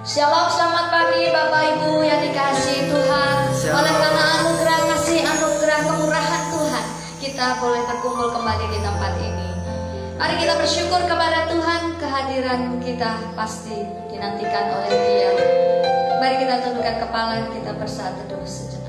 Shalom, selamat pagi Bapak Ibu yang dikasihi Tuhan. Oleh karena anugerah kasih, anugerah kemurahan Tuhan, kita boleh terkumpul kembali di tempat ini. Mari kita bersyukur kepada Tuhan, kehadiran kita pasti dinantikan oleh Dia. Mari kita tundukkan kepala, kita bersaat teduh sejenak.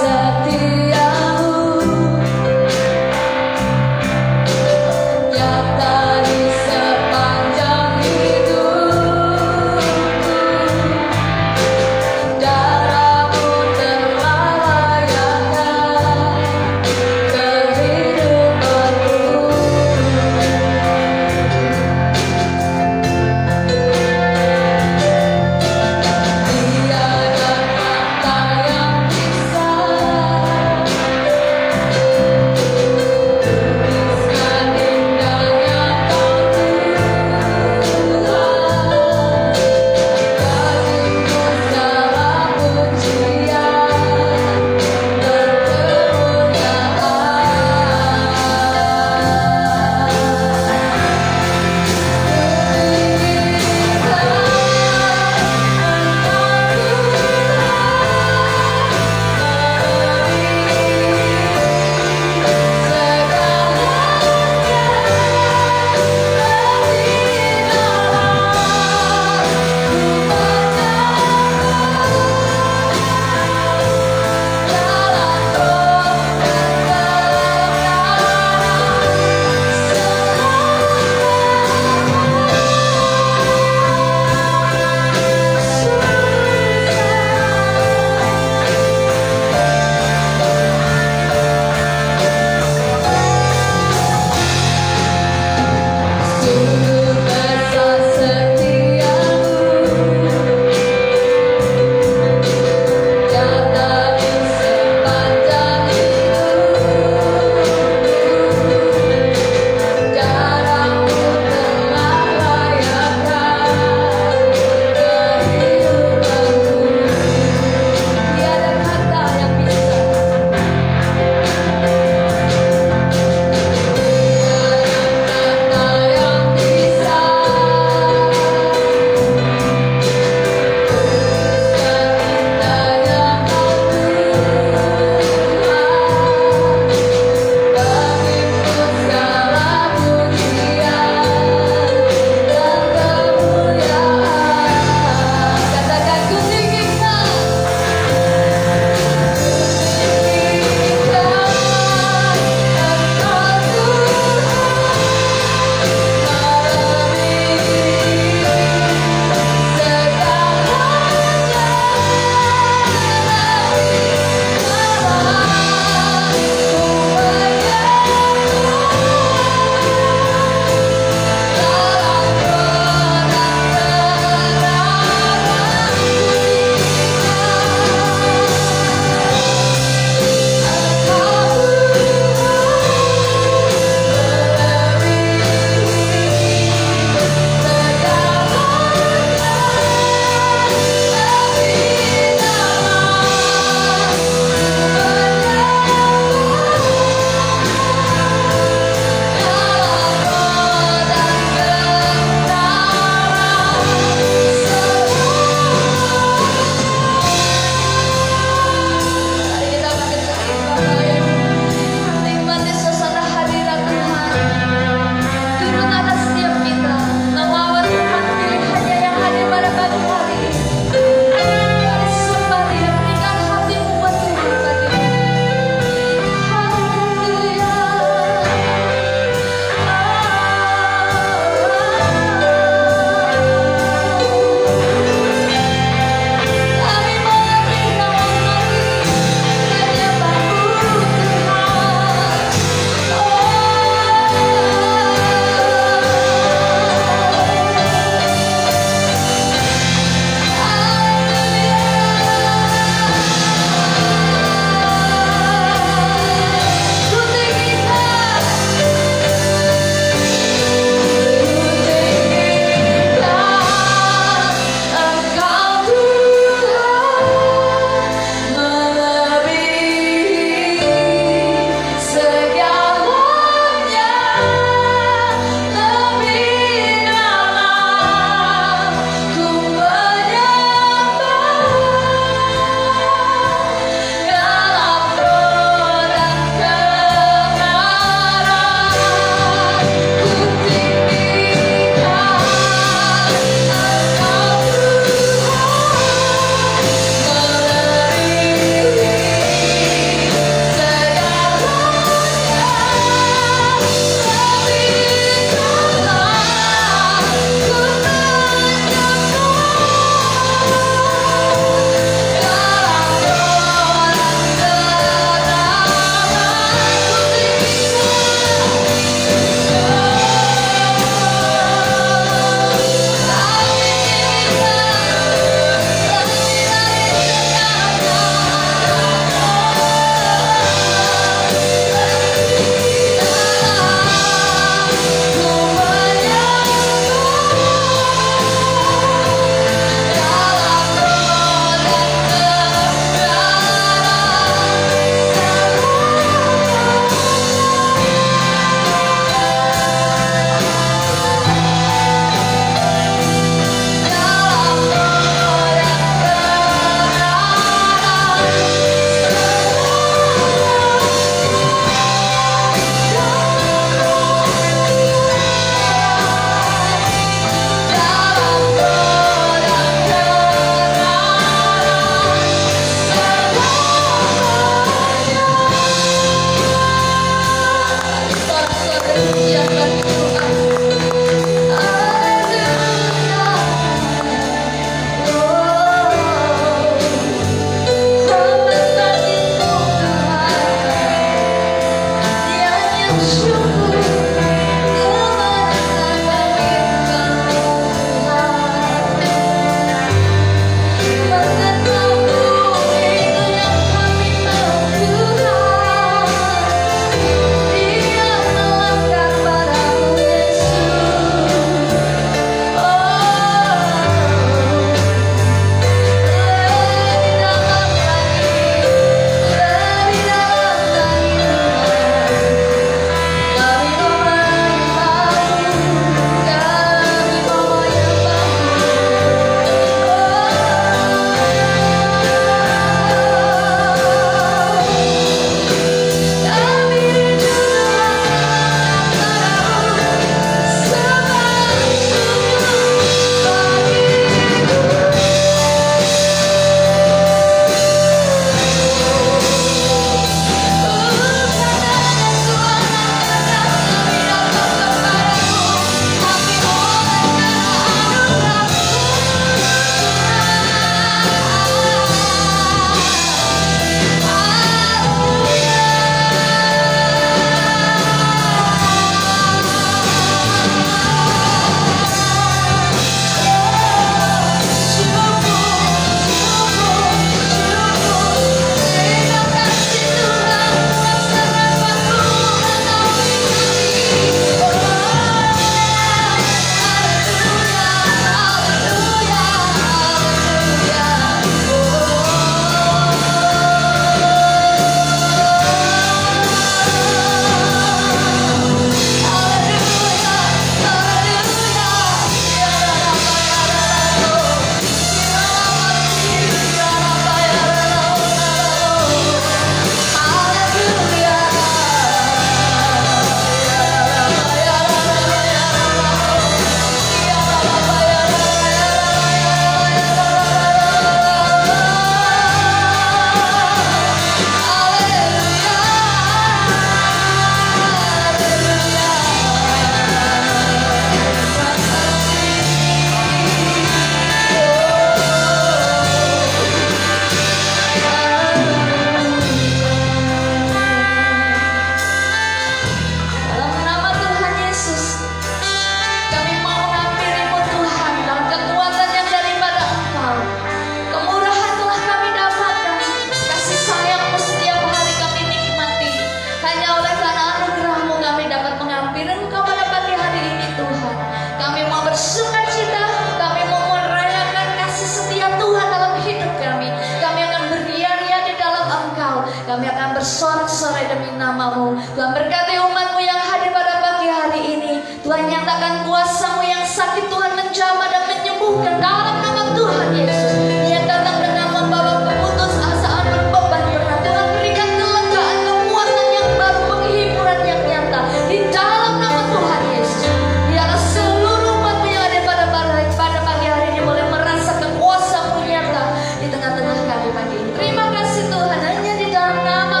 bersorak-sorai demi nama-Mu. Tuhan berkati umat-Mu yang hadir pada pagi hari ini. Tuhan nyatakan kuasa-Mu yang sakit Tuhan menjamah dan menyembuhkan dalam nama Tuhan Yesus. Yang datang dengan membawa keputusasaan berbeban berat. Tuhan berikan kelegaan, kekuatan yang baru, penghiburan yang nyata di dalam nama Tuhan Yesus. Biarlah seluruh umat-Mu yang ada pada pagi hari ini boleh merasakan kuasa-Mu nyata di tengah-tengah kami pagi ini. Terima kasih Tuhan, hanya di dalam nama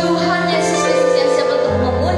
Tuhan Yesus Kristus yang siap untuk memuliakan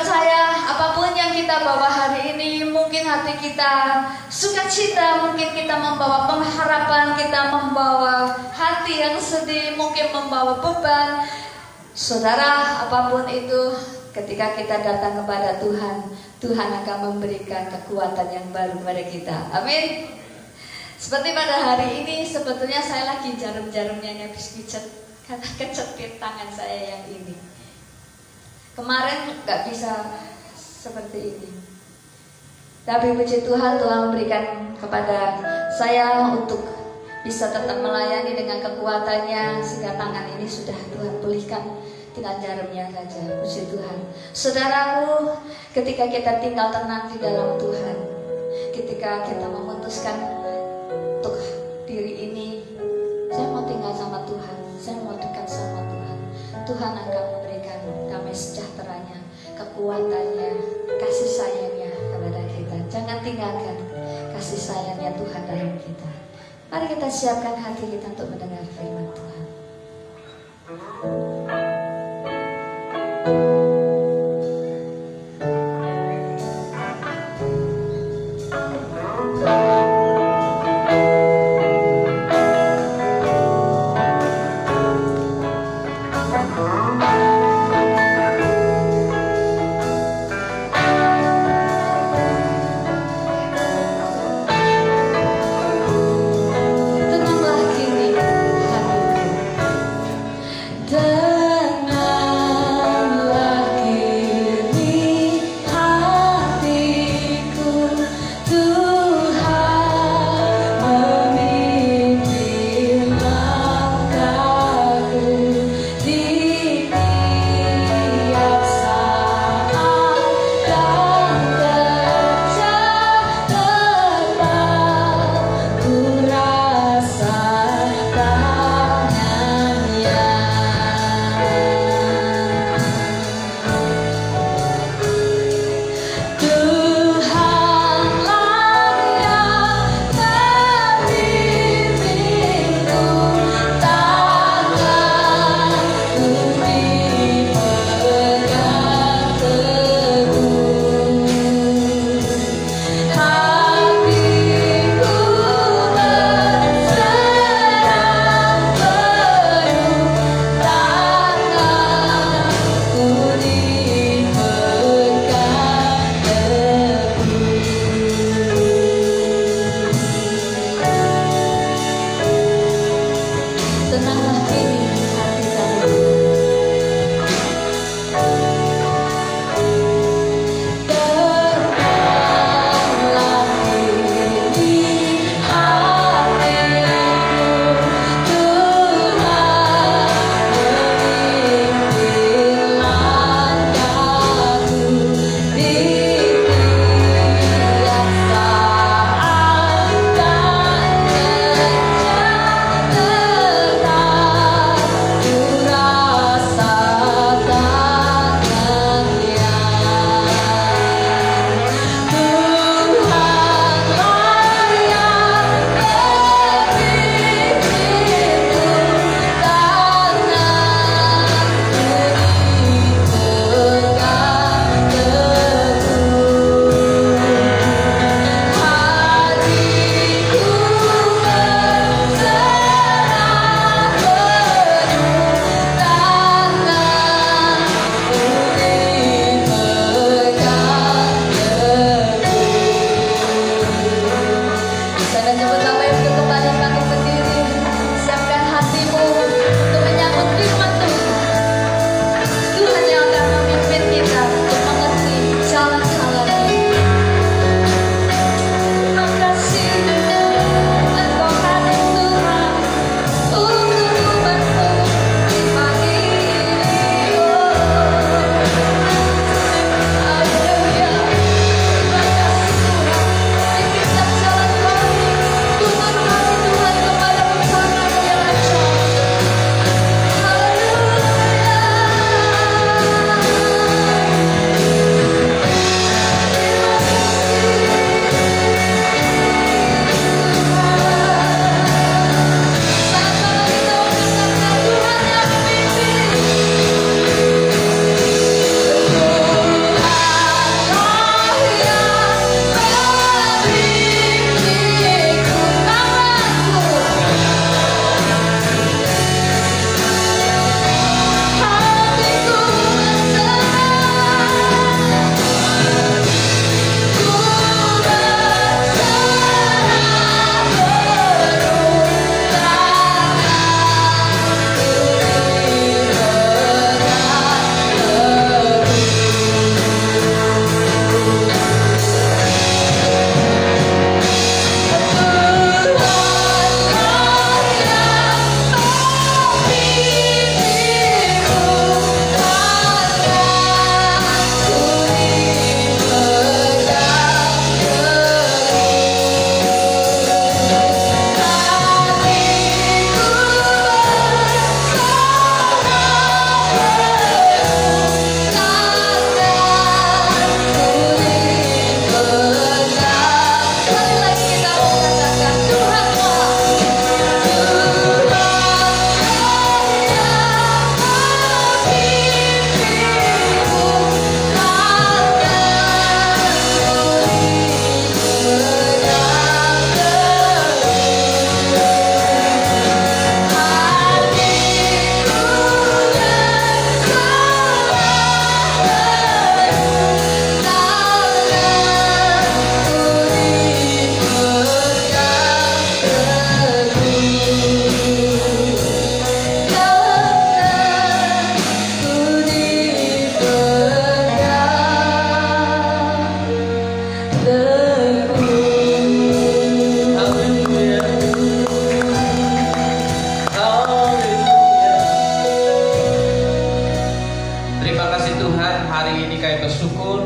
percaya apapun yang kita bawa hari ini, mungkin hati kita sukacita, mungkin kita membawa pengharapan, kita membawa hati yang sedih, mungkin membawa beban. Saudara, apapun itu, ketika kita datang kepada Tuhan, Tuhan akan memberikan kekuatan yang baru kepada kita. Amin. Seperti pada hari ini, sebetulnya saya lagi jarum-jarumnya yang habis karena kecetit tangan saya yang ini. Kemarin nggak bisa seperti ini. Tapi puji Tuhan, Tuhan memberikan kepada saya untuk bisa tetap melayani dengan kekuatannya, sehingga tangan ini sudah Tuhan pulihkan dengan jarumnya saja. Puji Tuhan. Saudaraku, ketika kita tinggal tenang di dalam Tuhan, ketika kita memutuskan untuk diri ini, saya mau tinggal sama Tuhan, saya mau dekat sama Tuhan, Tuhan akan memberikan damai sejahteranya, kekuatannya, kasih sayangnya kepada kita. Jangan tinggalkan kasih sayangnya Tuhan dalam kita. Mari kita siapkan hati kita untuk mendengar firman Tuhan. Tenanglah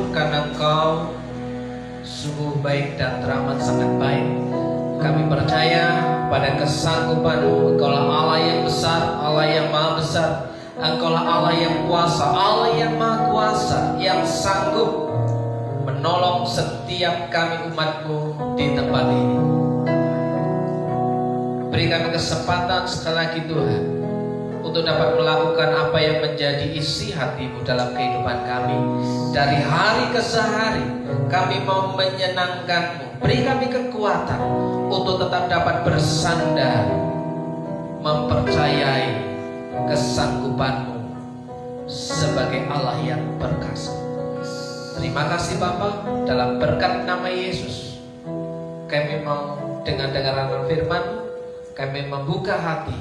bersyukur karena Engkau sungguh baik dan teramat sangat baik. Kami percaya pada kesanggupan-Mu. Engkaulah Allah yang besar, Allah yang maha besar. Engkaulah Allah yang kuasa, Allah yang maha kuasa, yang sanggup menolong setiap kami umat-Mu di tempat ini. Beri kami kesempatan sekali lagi Tuhan, untuk dapat melakukan apa yang menjadi isi hati-Mu dalam kehidupan kami. Dari hari ke sehari kami mau menyenangkan-Mu. Beri kami kekuatan untuk tetap dapat bersandar, mempercayai kesanggupan-Mu sebagai Allah yang perkasa. Terima kasih Bapa, dalam berkat nama Yesus kami mau dengan dengaran firman-Mu, kami membuka hati.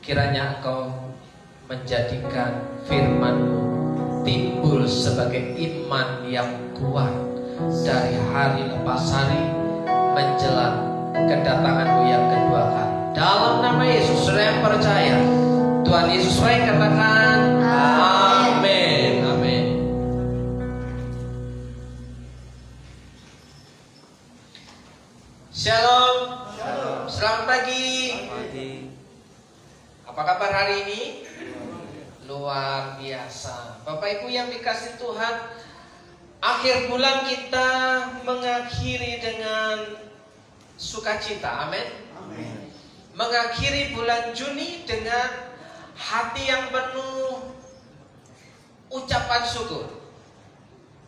Kiranya Engkau menjadikan firman-Mu timbul sebagai iman yang kuat dari hari lepas hari menjelang kedatangan-Mu yang kedua kali. Dalam nama Yesus, saudara yang percaya, Tuhan Yesus baik, katakan amin. Amin. Shalom. Selamat pagi. Apa kabar hari ini? Luar biasa. Bapak Ibu yang dikasihi Tuhan, akhir bulan kita mengakhiri dengan sukacita. Amin. Mengakhiri bulan Juni dengan hati yang penuh ucapan syukur.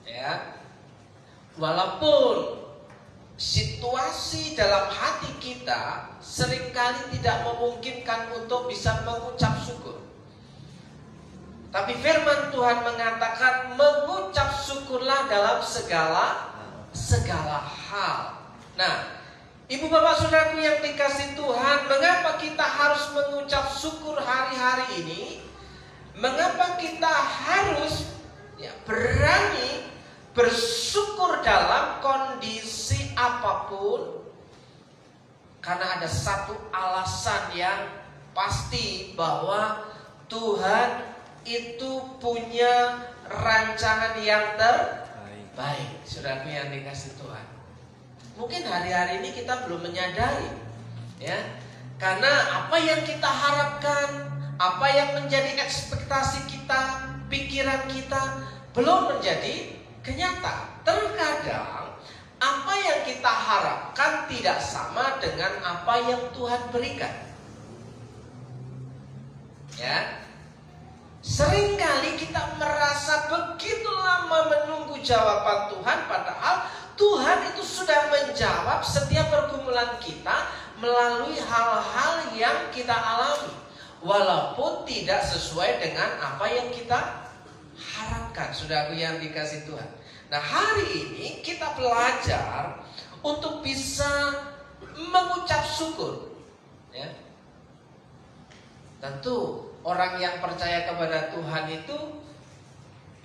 Ya. Walaupun situasi dalam hati kita seringkali tidak memungkinkan untuk bisa mengucap syukur, tapi firman Tuhan mengatakan mengucap syukurlah dalam segala hal. Nah, Ibu bapak saudaraku yang dikasihi Tuhan, mengapa kita harus mengucap syukur hari-hari ini? Mengapa kita harus berani bersyukur dalam kondisi apapun? Karena ada satu alasan yang pasti, bahwa Tuhan itu punya rancangan yang terbaik. Saudaraku yang dikasihi Tuhan, mungkin hari-hari ini kita belum menyadari, ya, karena apa yang kita harapkan, apa yang menjadi ekspektasi kita, pikiran kita belum menjadi kenyataan. Terkadang apa yang kita harapkan tidak sama dengan apa yang Tuhan berikan. Ya, seringkali kita merasa begitu lama menunggu jawaban Tuhan, padahal Tuhan itu sudah menjawab setiap pergumulan kita melalui hal-hal yang kita alami, walaupun tidak sesuai dengan apa yang kita harapkan. Saudaraku yang dikasihi Tuhan, nah hari ini kita belajar untuk bisa mengucap syukur, ya. Tentu orang yang percaya kepada Tuhan itu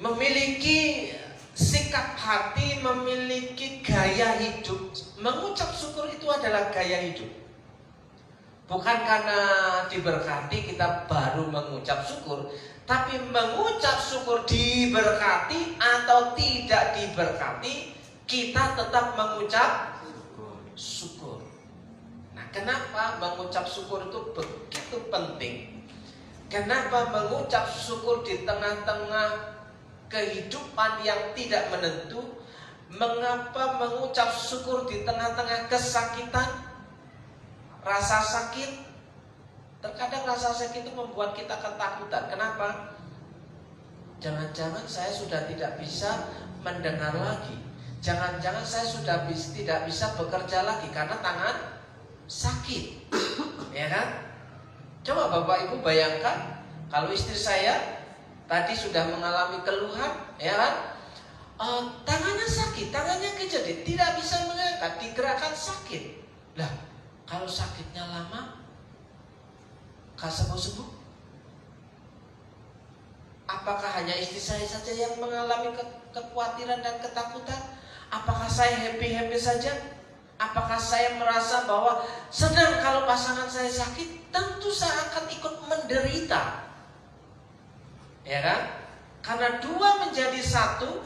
memiliki sikap hati, memiliki gaya hidup. Mengucap syukur itu adalah gaya hidup. Bukan karena diberkati kita baru mengucap syukur, tapi mengucap syukur diberkati atau tidak diberkati, kita tetap mengucap syukur. Nah, kenapa mengucap syukur itu begitu penting? Kenapa mengucap syukur di tengah-tengah kehidupan yang tidak menentu? Mengapa mengucap syukur di tengah-tengah kesakitan? Rasa sakit. Terkadang rasa sakit itu membuat kita ketakutan. Kenapa? Jangan-jangan saya sudah tidak bisa mendengar lagi. Jangan-jangan saya sudah tidak bisa bekerja lagi karena tangan sakit. Ya kan? Coba Bapak Ibu bayangkan, kalau istri saya tadi sudah mengalami keluhan, ya kan? Tangannya sakit, tangannya kejepit, tidak bisa mengangkat, digerakkan sakit. Lah, kalau sakitnya lama, gak sembuh-sembuh. Apakah hanya istri saya saja yang mengalami kekhawatiran dan ketakutan? Apakah saya happy-happy saja? Apakah saya merasa bahwa sedang kalau pasangan saya sakit, tentu saya akan ikut menderita, ya kan? Karena dua menjadi satu,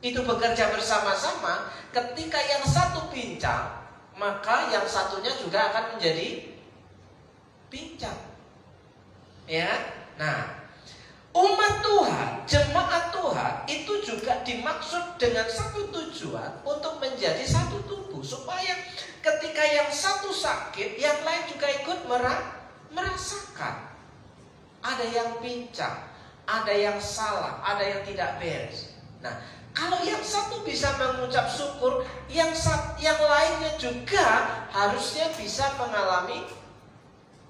itu bekerja bersama-sama, ketika yang satu pincang, maka yang satunya juga akan menjadi pincang. Ya. Nah, umat Tuhan, jemaat Tuhan itu juga dimaksud dengan satu tujuan untuk menjadi satu tubuh, supaya ketika yang satu sakit, yang lain juga ikut merasakan. Ada yang pincang, ada yang salah, ada yang tidak beres. Nah, kalau yang satu bisa mengucap syukur, yang lainnya juga harusnya bisa mengalami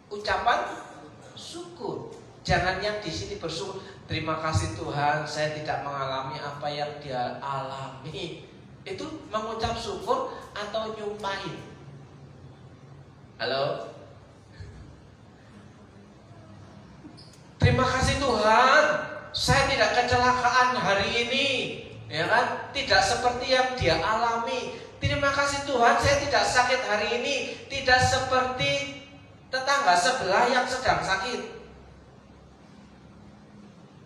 ucapan syukur. Jangan yang di sini bersyukur, terima kasih Tuhan, saya tidak mengalami apa yang dia alami. Itu mengucap syukur atau nyumpahin? Halo? Terima kasih Tuhan, saya tidak kecelakaan hari ini, ya kan? Tidak seperti yang dia alami. Terima kasih Tuhan, saya tidak sakit hari ini, tidak seperti tetangga sebelah yang sedang sakit.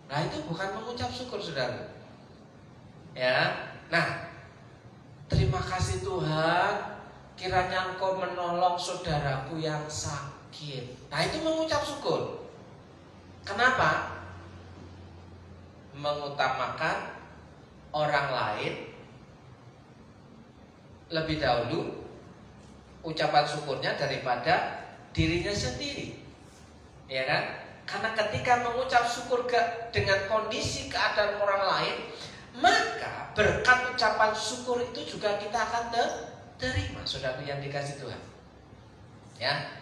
Nah, itu bukan mengucap syukur, saudara. Ya, nah, terima kasih Tuhan, kiranya Engkau menolong saudaraku yang sakit. Nah, itu mengucap syukur. Kenapa? Mengutamakan orang lain lebih dahulu ucapan syukurnya daripada dirinya sendiri. Ya kan? Karena ketika mengucap syukur dengan kondisi keadaan orang lain, maka berkat ucapan syukur itu juga kita akan terima, saudara yang dikasih Tuhan. Ya,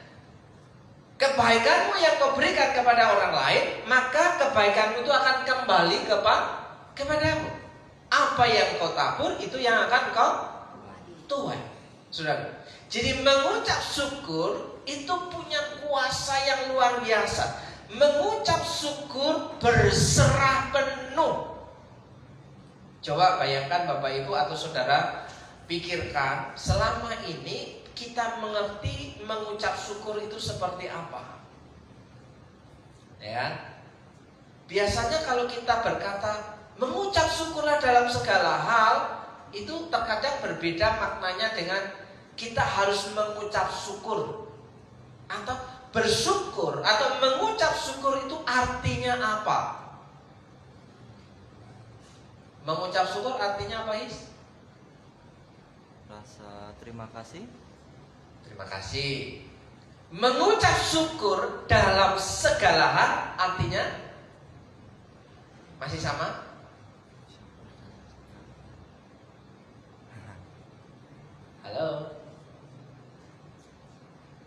kebaikanmu yang kau berikan kepada orang lain, maka kebaikanmu itu akan kembali kepadamu. Apa yang kau tabur itu yang akan kau tuai, saudara. Jadi mengucap syukur itu punya kuasa yang luar biasa. Mengucap syukur berserah penuh. Coba bayangkan Bapak Ibu atau saudara, pikirkan selama ini kita mengerti mengucap syukur itu seperti apa. Ya. Biasanya kalau kita berkata mengucap syukurlah dalam segala hal, itu terkadang berbeda maknanya dengan kita harus mengucap syukur atau bersyukur atau mengucap syukur itu artinya apa? Mengucap syukur artinya apa, Is? Rasa terima kasih. Terima kasih. Mengucap syukur dalam segala hal artinya masih sama? Halo?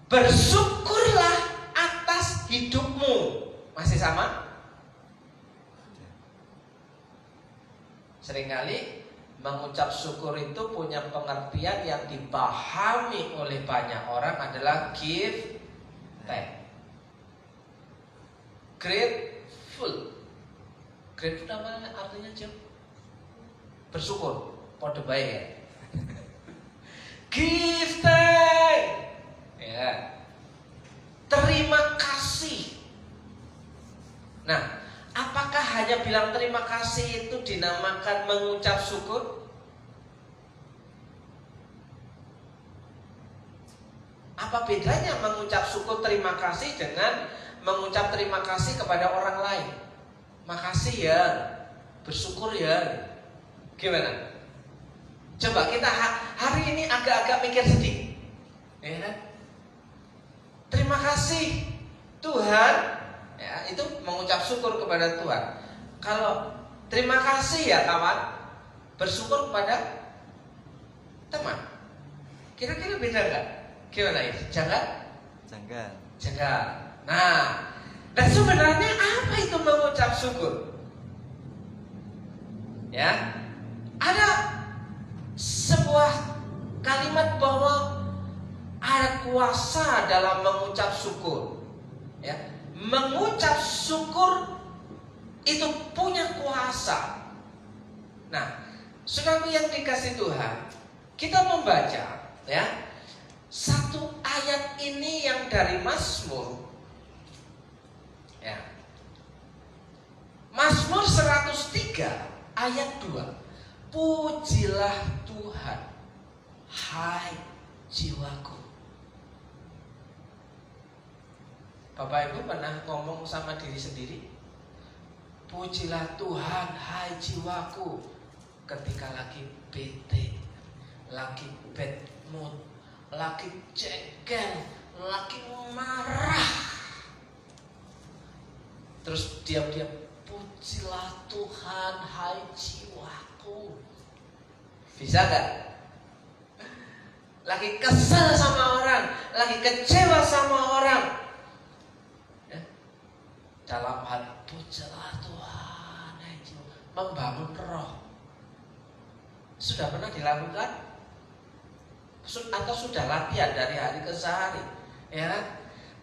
Bersyukurlah atas hidupmu. Masih sama? Seringkali mengucap syukur itu punya pengertian yang dipahami oleh banyak orang adalah give thanks. Grateful. Grateful apa artinya, Jom? Bersyukur. Kode baik ya. Give thanks. Ya. Terima kasih. Nah, apakah hanya bilang terima kasih itu dinamakan mengucap syukur? Apa bedanya mengucap syukur terima kasih dengan mengucap terima kasih kepada orang lain? Makasih ya, bersyukur ya. Gimana? Coba kita hari ini agak-agak mikir sedikit. Ya kan? Terima kasih Tuhan, ya, itu mengucap syukur kepada Tuhan. Kalau terima kasih ya kawan, bersyukur kepada teman. Kira-kira beda nggak? Gimana ini? Janggal? Janggal. Nah, dan sebenarnya apa itu mengucap syukur? Ya, ada sebuah kalimat bahwa ada kuasa dalam mengucap syukur. Ya, mengucap syukur itu punya kuasa. Nah, saudaraku yang dikasih Tuhan, kita membaca ya satu ayat ini yang dari Mazmur. Ya. Mazmur 103 ayat 2. pujilah Tuhan, hai jiwaku. Bapak Ibu pernah ngomong sama diri sendiri, pujilah Tuhan, hai jiwaku, ketika lagi bete, lagi bad mood, lagi jengkel, lagi marah. Terus diam-diam, pujilah Tuhan, hai jiwaku. Bisa gak? Lagi kesel sama orang, lagi kecewa sama orang, ya, dalam hati, pujilah Tuhan, hai jiwaku. Membangun roh. Sudah pernah dilakukan? Atau sudah latihan dari hari ke hari? Ya kan?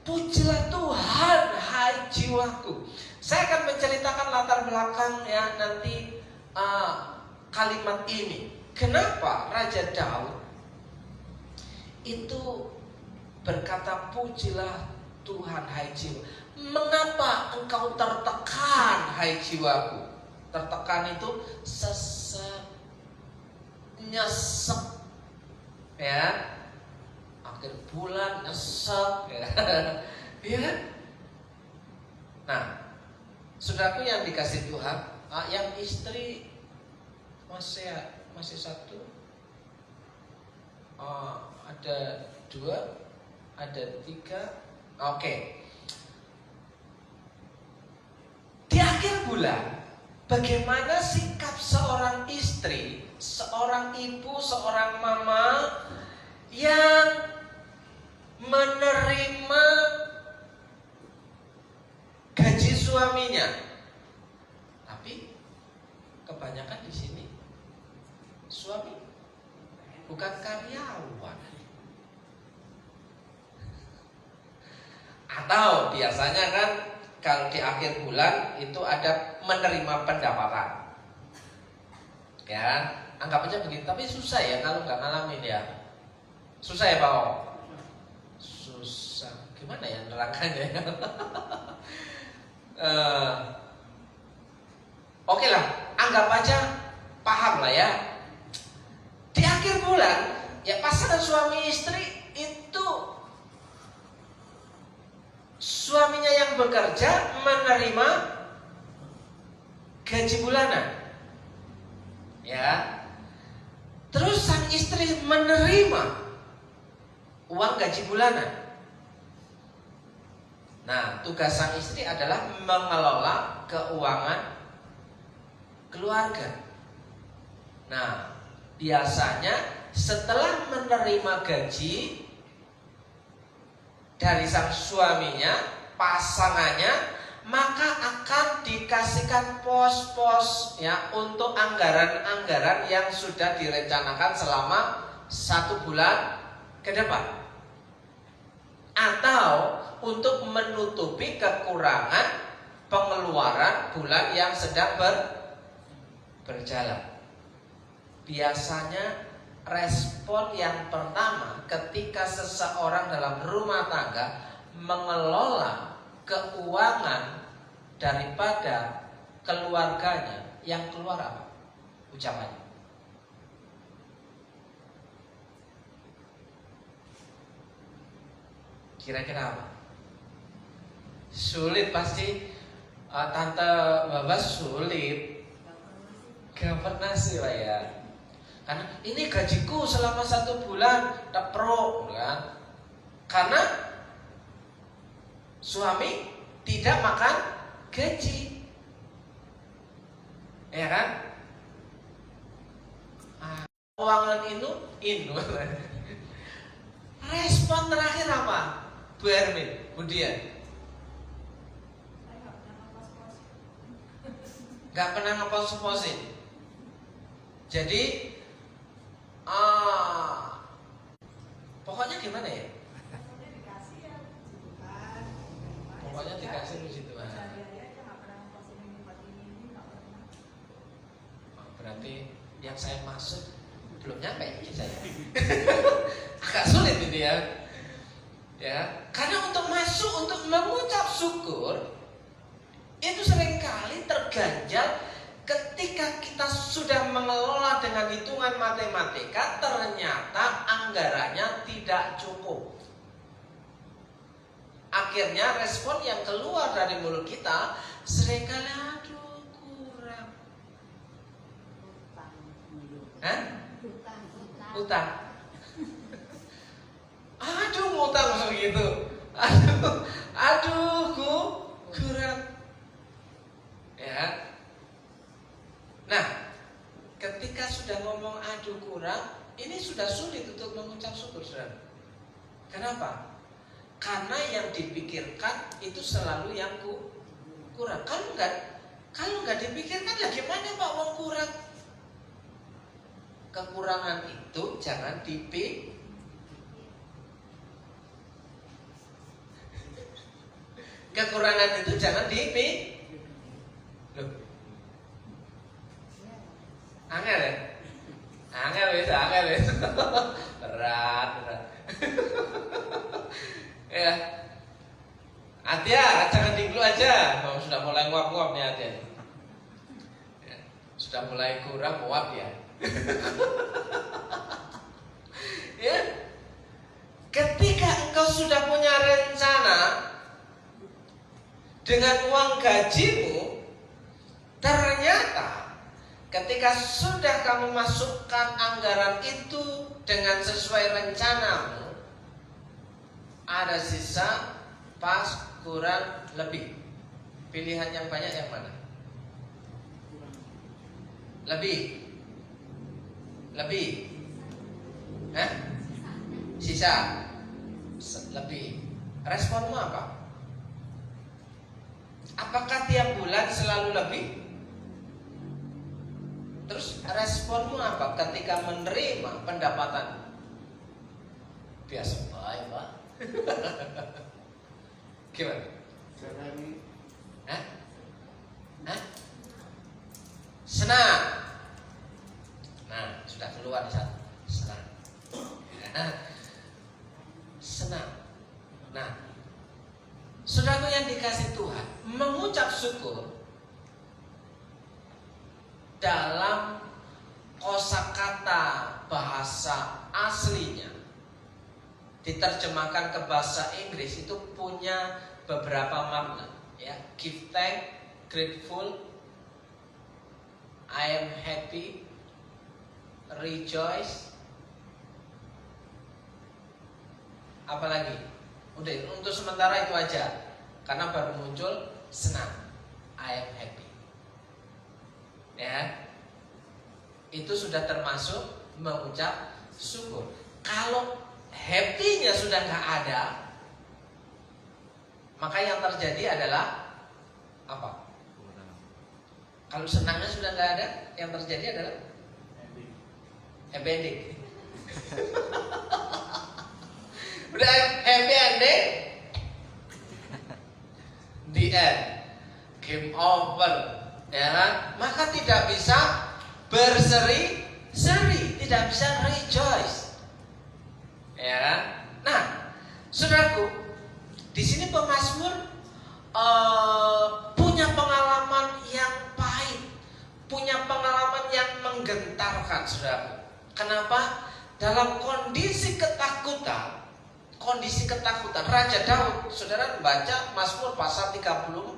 Pujilah Tuhan, hai jiwaku. Saya akan menceritakan latar belakang ya nanti kalimat ini. Kenapa Raja Daud itu berkata pujilah Tuhan, hai jiwa. Mengapa engkau tertekan, hai jiwaku? Tertekan itu sesek, nyesek, ya. Akhir bulan nyesek, ya. Ya. Nah, saudaraku yang dikasih Tuhan, yang istri masih satu, ada 2, ada 3, oke. Di akhir bulan, bagaimana sikap seorang istri, seorang ibu, seorang mama yang menerima gaji suaminya? Tapi kebanyakan di sini suami bukan karyawan. Atau biasanya kan kalau di akhir bulan itu ada menerima pendapatan. Ya, anggap aja begitu. Tapi susah ya kalau nggak ngalamin ya. Susah ya Pak O? Susah. Gimana ya nerangkannya? Oke lah, anggap aja paham lah ya. Di akhir bulan, ya pasangan suami istri itu suaminya yang bekerja menerima gaji bulanan, ya. Terus sang istri menerima uang gaji bulanan. Nah, tugas sang istri adalah mengelola keuangan keluarga. Nah, biasanya setelah menerima gaji dari sang suaminya, pasangannya, maka akan dikasihkan pos-pos ya untuk anggaran-anggaran yang sudah direncanakan selama 1 bulan ke depan, atau untuk menutupi kekurangan pengeluaran bulan yang sedang berjalan. Biasanya respon yang pertama ketika seseorang dalam rumah tangga mengelola keuangan daripada keluarganya, yang keluar apa? Ucapannya. Kira-kira apa? Sulit pasti. Tante Babas sulit. Gak pernah sih Pak ya. Karena ini gajiku selama 1 bulan, tak pro kan? Karena suami tidak makan gaji, ya kan? Keuangan ini. Respon terakhir apa? Bu Ermin, kemudian gak pernah ngepos-posin. Jadi pokoknya gimana ya? Pokoknya dikasih puji Tuhan. Berarti yang saya maksud belum nyampe ya saya. Agak sulit ini ya. Ya, karena untuk masuk, untuk mengucap syukur itu seringkali terganjal ketika kita sudah mengelola dengan hitungan matematika, ternyata anggarannya tidak cukup. Akhirnya respon yang keluar dari mulut kita seringkali aduh kurang. Hah? Utang. Aduh ngutang begitu. Aduh kurang. Ya. Nah, ketika sudah ngomong aduh kurang, ini sudah sulit untuk mengucap syukur, saudara. Kenapa? Karena yang dipikirkan itu selalu yang kurang. Kalau nggak dipikirkan, ya gimana Pak wong kurang? Kekurangan itu jangan Kekurangan itu jangan Loh. Angel ya? Angel ya? Berat. Ya. Atia, jangan dulu aja. Oh, sudah mulai nguap-nguap nih Atia. Ya. Sudah mulai kurang nguap ya. Ya. Ketika engkau sudah punya rencana dengan uang gajimu, ternyata ketika sudah kamu masukkan anggaran itu dengan sesuai rencanamu, ada sisa, pas, kurang, lebih. Pilihan yang banyak yang mana? Lebih. Hah? Sisa. Lebih. Responmu apa? Apakah tiap bulan selalu lebih? Terus responmu apa ketika menerima pendapatan? Biasa baik Pak. Gimana? Hah? Senang. Nah, sudah keluar di satu. Senang. Senang. Nah, saudaraku yang dikasih Tuhan, mengucap syukur dalam kosakata bahasa aslinya diterjemahkan ke bahasa Inggris itu punya beberapa makna, ya. Give thanks, grateful, I am happy, rejoice. Apalagi? Udah, untuk sementara itu aja, karena baru muncul senang, I am happy. Ya, itu sudah termasuk mengucap syukur. Kalau happy-nya sudah nggak ada, maka yang terjadi adalah apa? Kalau senangnya sudah nggak ada, yang terjadi adalah happy ending. Udah happy ending, the end, game over, ya kan? Maka tidak bisa berseri-seri, tidak bisa rejoice, ya kan? Nah, saudaraku, di sini pemazmur punya pengalaman yang pahit, punya pengalaman yang menggentarkan, saudaraku. Kenapa? Dalam kondisi ketakutan, Raja Daud, saudara baca Mazmur pasal 34,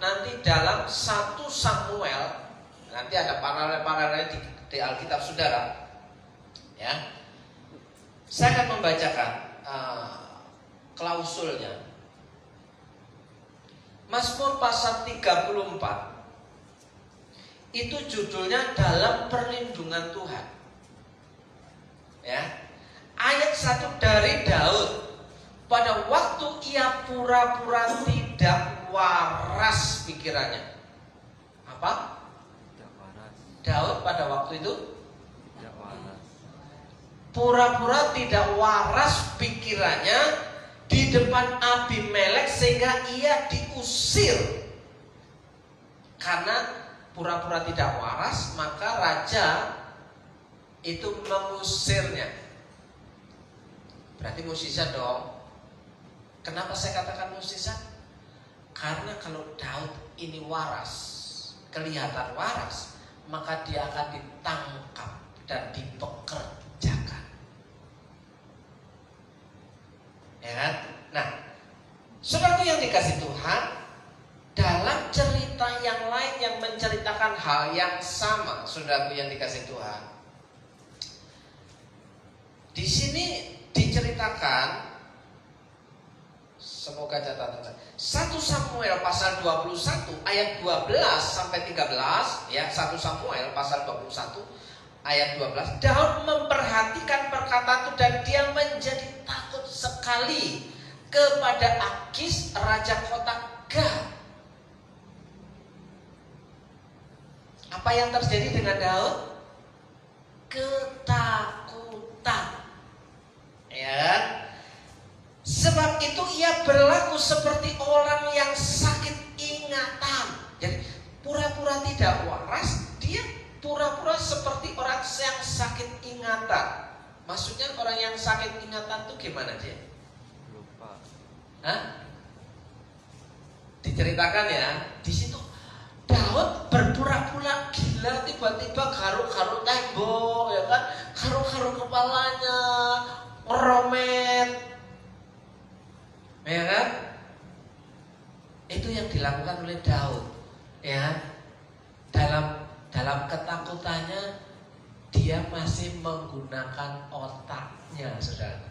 nanti dalam 1 Samuel, nanti ada paralel-paralel di Alkitab saudara, ya. Saya akan membacakan klausulnya. Mazmur pasal 34 itu judulnya dalam perlindungan Tuhan, ya. Ayat 1 dari Daud. Pada waktu ia pura-pura tidak waras pikirannya. Apa? Tidak waras. Daud pada waktu itu tidak waras. Pura-pura tidak waras pikirannya di depan Abimelek sehingga ia diusir. Karena pura-pura tidak waras, maka raja itu mengusirnya. Berarti musisat dong. Kenapa saya katakan musisat? Karena kalau Daud ini waras, kelihatan waras, maka dia akan ditangkap dan dipekerjakan. Ya kan? Nah, saudaraku yang dikasih Tuhan, dalam cerita yang lain yang menceritakan hal yang sama, saudaraku yang dikasih Tuhan, di sini diceritakan, semoga catatan 1 Samuel pasal 21 ayat 12 sampai 13 ya. 1 Samuel pasal 21 ayat 12. Daud memperhatikan perkataan itu dan dia menjadi takut sekali kepada Akis raja kota Gat. Apa yang terjadi dengan Daud? Ketakutan. Ya kan? Sebab itu ia berlaku seperti orang yang sakit ingatan. Jadi pura-pura tidak waras, dia pura-pura seperti orang yang sakit ingatan. Maksudnya orang yang sakit ingatan itu gimana dia? Lupa. Hah? Diceritakan ya, di situ Daud berpura-pura gila, tiba-tiba garuk-garuk tembok, ya kan? Garuk-garuk kepalanya, ngeromet, ya kan? Itu yang dilakukan oleh Daud, ya. Dalam ketakutannya dia masih menggunakan otaknya, saudara.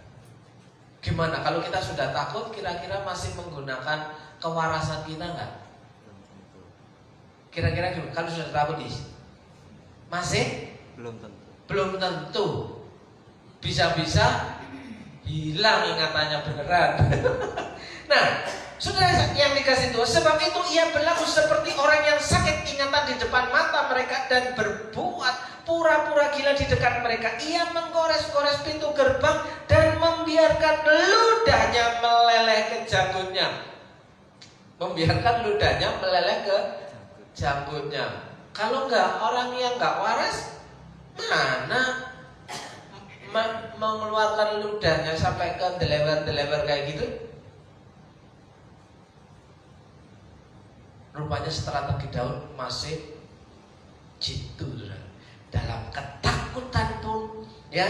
Gimana kalau kita sudah takut, kira-kira masih menggunakan kewarasan kita nggak? Kira-kira gimana? Kalau sudah takut masih? Belum tentu. Bisa-bisa hilang ingatannya beneran. Nah, saudara yang dikasih Tuhan, sebab itu ia berlaku seperti orang yang sakit ingatan di depan mata mereka dan berbuat pura-pura gila di dekat mereka. Ia menggores-gores pintu gerbang dan membiarkan ludahnya meleleh ke janggutnya. Membiarkan ludahnya meleleh ke janggutnya. Kalau enggak, orang yang enggak waras mana mengeluarkan ludahnya sampai ke delewer-delewer kayak gitu. Rupanya strategi Daud masih jitu, dalam ketakutan pun, ya.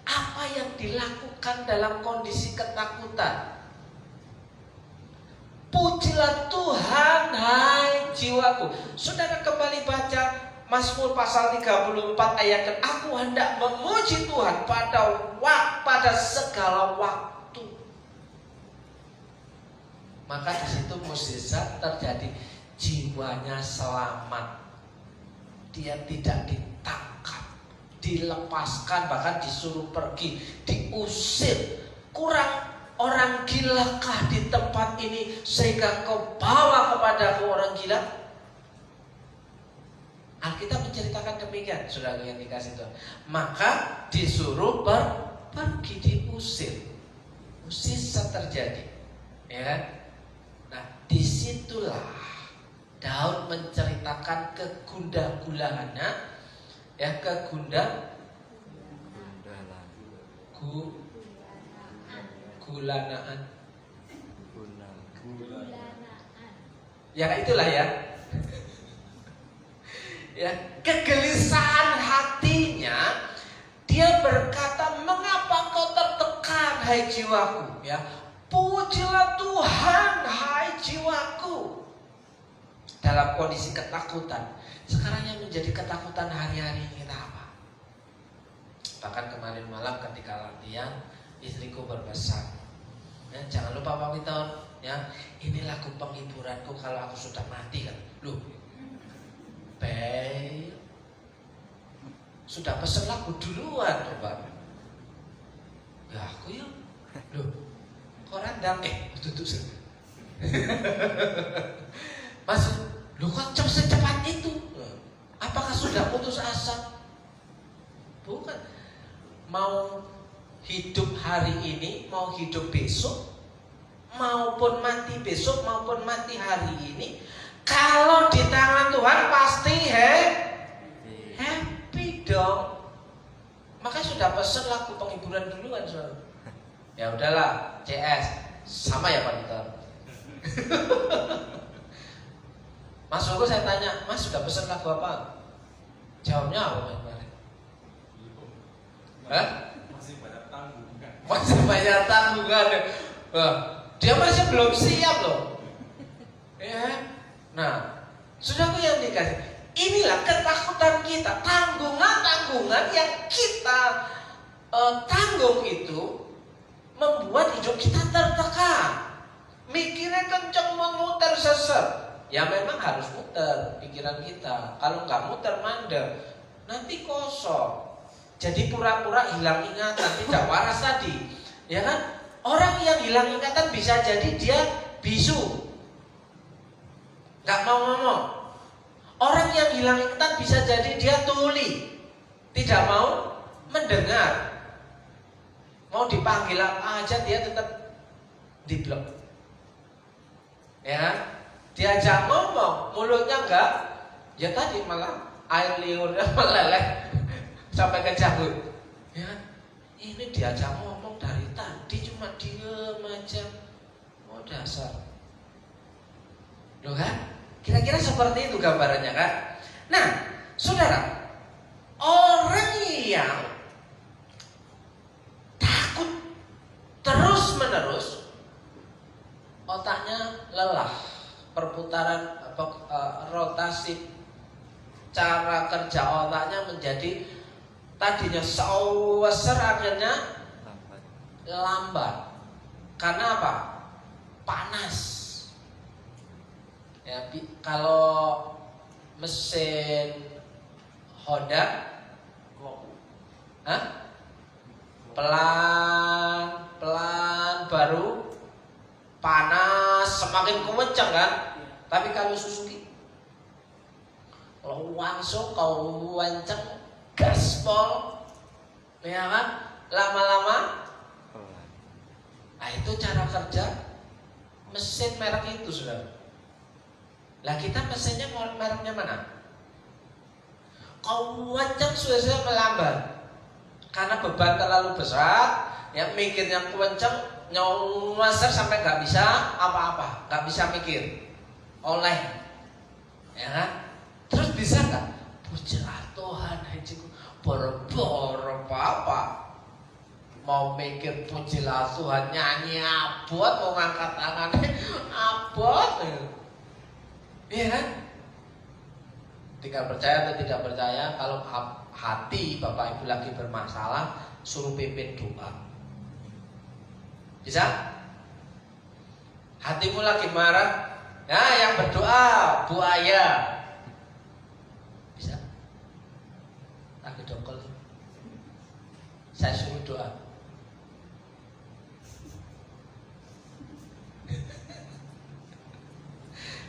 Apa yang dilakukan dalam kondisi ketakutan? Pujilah Tuhan, hai jiwaku. Saudara kembali baca Mazmur pasal 34 ayat ke, aku hendak memuji Tuhan pada segala waktu. Maka di situ mukjizat terjadi, jiwanya selamat. Dia tidak ditangkap, dilepaskan, bahkan disuruh pergi, diusir. Kurang orang gilakah di tempat ini sehingga kau bawa kepadaku orang gila? Alkitab menceritakan demikian, saudara yang dikasih Tuhan. Maka disuruh pergi, diusir. Mukjizat terjadi, ya kan? Nah, disitulah Daud menceritakan kegundah-gulahannya, ya, gulanaan. Ya itulah ya. Ya, kegelisahan hatinya, dia berkata, mengapa kau tertekan, hai jiwaku? Ya, pujilah Tuhan, hai jiwaku. Dalam kondisi ketakutan. Sekarang yang menjadi ketakutan hari-hari kita apa? Bahkan kemarin malam ketika latihan, istriku berpesan, ya, jangan lupa Pak Witon, ya, ini lagu penghiburanku kalau aku sudah mati kan. Loh, baik, sudah pesen lagu duluan coba. Ya aku yuk. Loh, kok randang? Tutup sih. Mas, lu kok secepat itu? Apakah sudah putus asa? Bukan. Mau hidup hari ini, mau hidup besok, maupun mati besok, maupun mati hari ini, kalau di tangan Tuhan pasti happy dong. Makanya sudah pesen lagu penghiburan duluan, saudara. Ya udahlah, CS sama ya Pak Dito. Mas Hugo saya tanya, Mas sudah pesan lagu apa? Jawabnya apa Mas kemarin? Hah? Masih banyak tanggungan. Masih banyak tanggungan. Dia masih belum siap loh. Ya. Nah, saudaraku yang dikasih, inilah ketakutan kita, tanggungan-tanggungan yang kita tanggung itu membuat hidup kita tertekan. Mikirnya kenceng memutar sesat. Ya memang harus muter pikiran kita. Kalau nggak muter mandek, nanti kosong. Jadi pura-pura hilang ingatan, tidak waras tadi. Ya kan? Orang yang hilang ingatan bisa jadi dia bisu, nggak mau ngomong. Orang yang hilang ingatan bisa jadi dia tuli, tidak mau mendengar. Mau dipanggil apa aja dia tetap diblok. Ya kan? Diajak ngomong, mulutnya enggak. Ya tadi malah air liurnya meleleh sampai ke janggut. Ya kan? Ini diajak ngomong dari tadi cuma diem aja. Oh dasar. Loh kan? Kira-kira seperti itu gambarannya kan? Nah, saudara, orang yang takut terus-menerus, otaknya lelah, perputaran rotasi cara kerja otaknya menjadi tadinya sauser akhirnya lambat. Karena apa? Panas. Ya, kalau mesin Honda, pelan baru panas, semakin kencang kan? Tapi kalau Suzuki, kalau langsung kau kencang, gaspol, ya kan? Lama-lama, nah itu cara kerja mesin merek itu sudah. Lah kita mesinnya mereknya mana? Kau kencang sudah melambat, karena beban terlalu besar, ya mikirnya kencang. Nyawaser sampai nggak bisa apa-apa, nggak bisa mikir, oleh, ya kan? Terus bisa nggak? Pujilah Tuhan, hajiku, boro-boro apa? Mau mikir pujilah Tuhan, nyanyi abot, mau ngangkat tangannya abot, ya kan? Tinggal percaya atau tidak percaya. Kalau hati Bapak Ibu lagi bermasalah, suruh pimpin doa. Bisa? Hatimu lagi marah, nah yang berdoa buaya. Bisa? Lagi dongkol, saya suruh doa.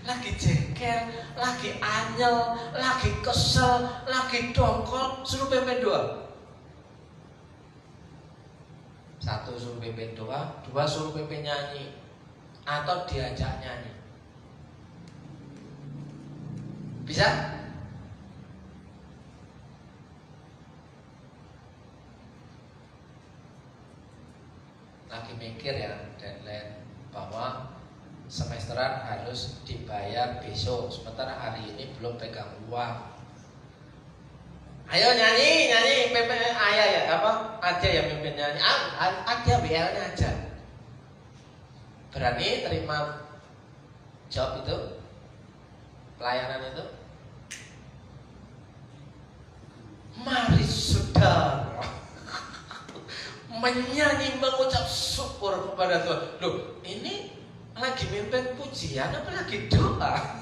Lagi jengkel, lagi anyel, lagi kesel, lagi dongkol, suruh pimpin doa. Satu suruh pimpin doa, dua suruh pimpin nyanyi, atau diajak nyanyi. Bisa? Lagi mikir ya, deadline bahwa semesteran harus dibayar besok, sementara hari ini belum pegang uang. Ayo nyanyi, ayah ya apa? Aja yang mimpin nyanyi. Ada BL-nya aja. Berani terima job itu, pelayanan itu? Mari saudara menyanyi mengucap syukur kepada Tuhan. Loh, ini lagi mimpin pujian apa lagi doa?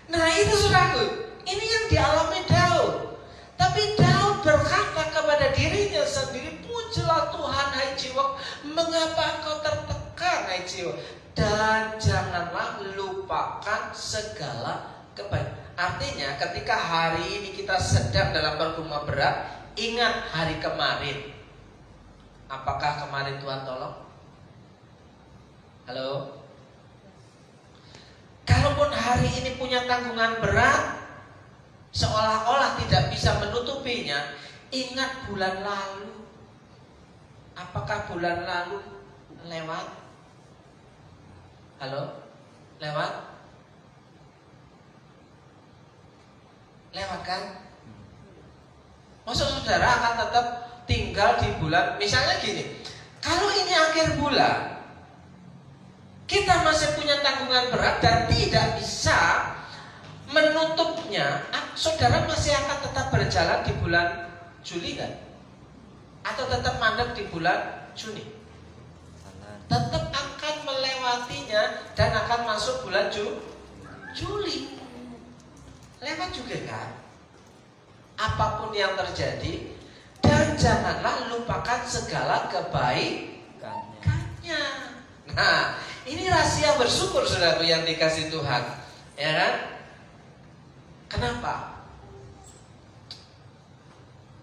Nah itu saudaraku. Ini yang dialami Daud. Tapi Daud berkata kepada dirinya sendiri, pujilah Tuhan hai jiwa, mengapa engkau tertekan hai jiwa, dan janganlah lupakan segala kebaikan. Artinya ketika hari ini kita sedang dalam pergumulan berat, ingat hari kemarin. Apakah kemarin Tuhan tolong? Halo? Kalaupun hari ini punya tanggungan berat, seolah-olah tidak bisa menutupinya, ingat bulan lalu. Apakah bulan lalu lewat? Halo? Lewat? Lewat kan? Masa saudara akan tetap tinggal di bulan? Misalnya gini, kalau ini akhir bulan, kita masih punya tanggungan berat dan tidak bisa menutupnya, saudara masih akan tetap berjalan di bulan Juli kan? Atau tetap mandek di bulan Juni? Tetap akan melewatinya dan akan masuk bulan Juli. Lewat juga kan? Apapun yang terjadi, dan janganlah lupakan segala kebaikannya. Nah, ini rahasia bersyukur saudaraku yang dikasih Tuhan, ya kan? Kenapa?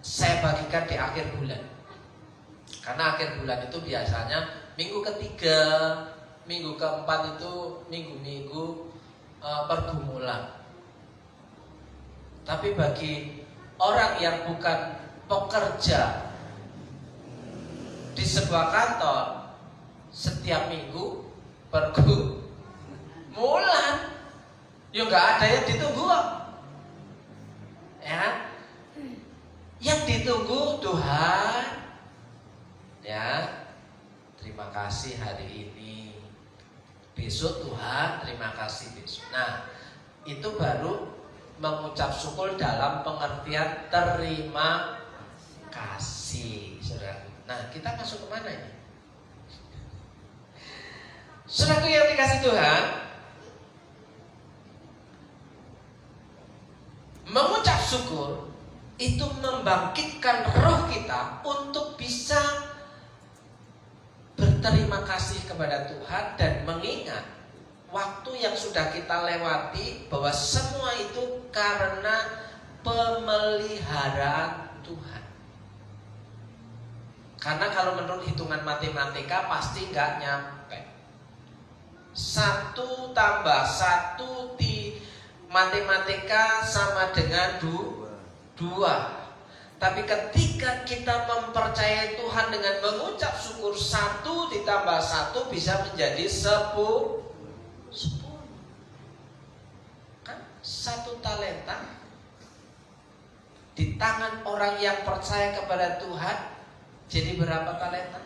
Saya bagikan di akhir bulan. Karena akhir bulan itu biasanya minggu ketiga, minggu keempat itu minggu-minggu pergumulan. Tapi bagi orang yang bukan pekerja di sebuah kantor, setiap minggu pergumulan, ya nggak ada yang ditunggu, ya. Yang ditunggu Tuhan, ya. Terima kasih hari ini, besok Tuhan, terima kasih besok. Nah, itu baru mengucap syukur dalam pengertian terima kasih, saudara. Nah, kita masuk kemana ini? Saudaraku yang dikasih Tuhan, mengucap syukur itu membangkitkan roh kita untuk bisa berterima kasih kepada Tuhan dan mengingat waktu yang sudah kita lewati bahwa semua itu karena pemeliharaan Tuhan. Karena kalau menurut hitungan matematika pasti nggak nyampe. 1 tambah 1 di matematika sama dengan 2. Tapi ketika kita mempercayai Tuhan dengan mengucap syukur, 1 ditambah 1 bisa menjadi 10. Kan 1 talenta di tangan orang yang percaya kepada Tuhan jadi berapa talenta?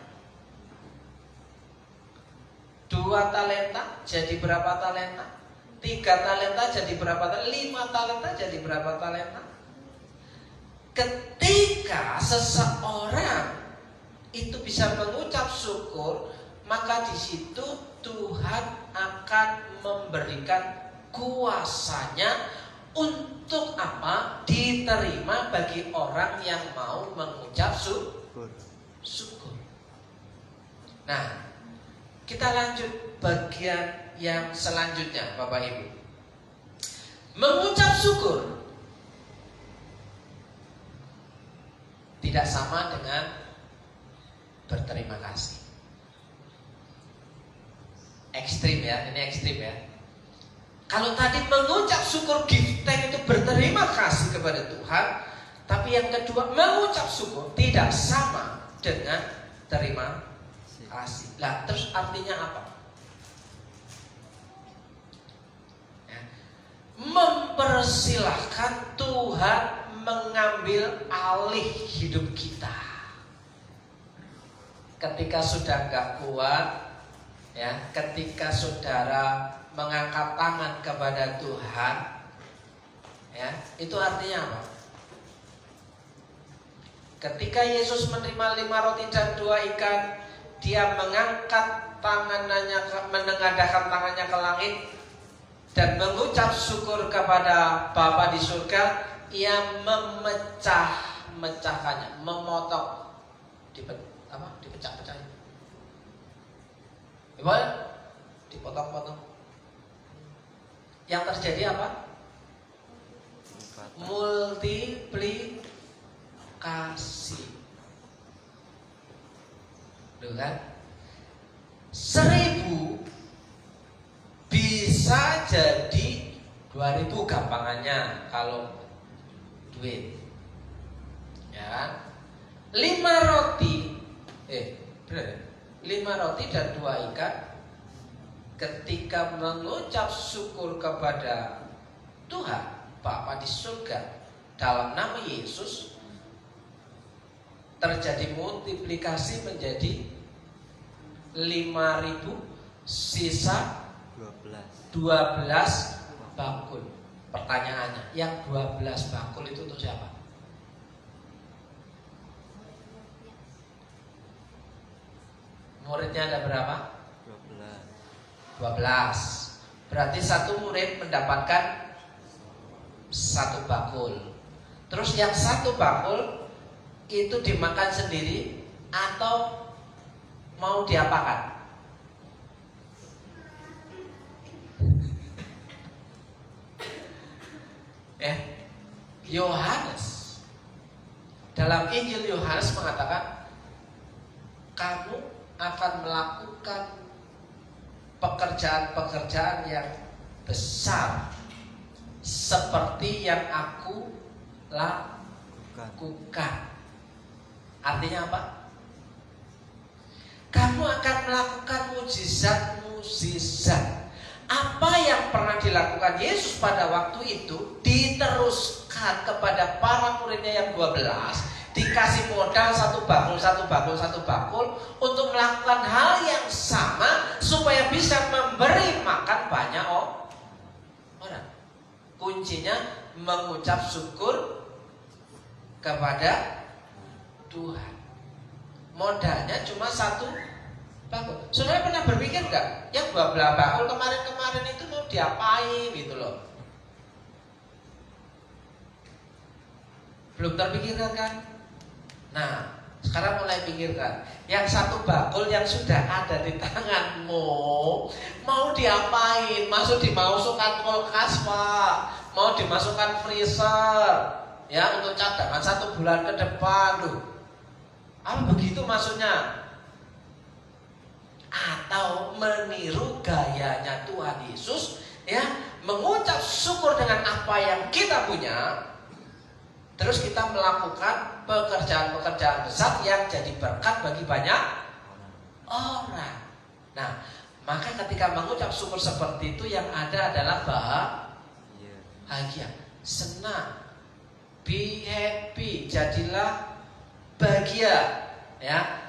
2 talenta jadi berapa talenta? 3 talenta jadi berapa talenta? 5 talenta jadi berapa talenta? Ketika seseorang itu bisa mengucap syukur, maka di situ Tuhan akan memberikan kuasanya untuk apa? Diterima bagi orang yang mau mengucap syukur. Nah, kita lanjut bagian yang selanjutnya, Bapak Ibu. Mengucap syukur tidak sama dengan berterima kasih. Ekstrim ya, ini ekstrim ya. Kalau tadi mengucap syukur, give thanks itu berterima kasih kepada Tuhan, tapi yang kedua mengucap syukur tidak sama dengan terima kasih. Lah, terus artinya apa? Ya. Mempersilahkan Tuhan mengambil alih hidup kita. Ketika sudah gak kuat, ya, ketika saudara mengangkat tangan kepada Tuhan, ya, itu artinya apa? Ketika Yesus menerima 5 roti dan 2 ikan, dia mengangkat tangannya, menengadahkan tangannya ke langit dan mengucap syukur kepada Bapa di surga. Ia memecah-mecahkannya, memotong, dipecah-pecah. Gimana? Dipotong-potong. Yang terjadi apa? Multiplikasi. Tuh kan? 1000 bisa jadi 2000 gampangannya kalau duit. Ya kan? 5 roti benar, 5 roti dan 2 ikan. Ketika mengucap syukur kepada Tuhan Bapa di surga, dalam nama Yesus terjadi multiplikasi menjadi 5.000, sisa 12 bakul. Pertanyaannya, yang 12 bakul itu untuk siapa? Muridnya ada berapa? 12. Berarti satu murid mendapatkan 1 bakul. Terus yang 1 bakul itu dimakan sendiri atau mau diapakan? Yohanes dalam Injil Yohanes mengatakan kamu akan melakukan pekerjaan-pekerjaan yang besar seperti yang aku lakukan. Artinya apa? Kamu akan melakukan mukjizat-mukjizat. Apa yang pernah dilakukan Yesus pada waktu itu diteruskan kepada para muridnya yang 12. Dikasih modal 1 bakul untuk melakukan hal yang sama supaya bisa memberi makan banyak orang. Kuncinya mengucap syukur kepada Tuhan. Modalnya cuma 1 bakul. Saudara pernah berpikir nggak? Yang 12 bakul kemarin itu mau diapain gitu loh? Belum terpikirkan kan? Nah, sekarang mulai pikirkan. Yang 1 bakul yang sudah ada di tanganmu mau diapain? Dimasukkan kulkas, Pak. Mau dimasukkan freezer, ya, untuk cadangan 1 bulan ke depan tuh. Apa begitu maksudnya? Atau meniru gayanya Tuhan Yesus, ya, mengucap syukur dengan apa yang kita punya, terus kita melakukan pekerjaan-pekerjaan besar yang jadi berkat bagi banyak orang. Nah, maka ketika mengucap syukur seperti itu yang ada adalah bahagia, senang, be happy, jadilah bahagia, ya.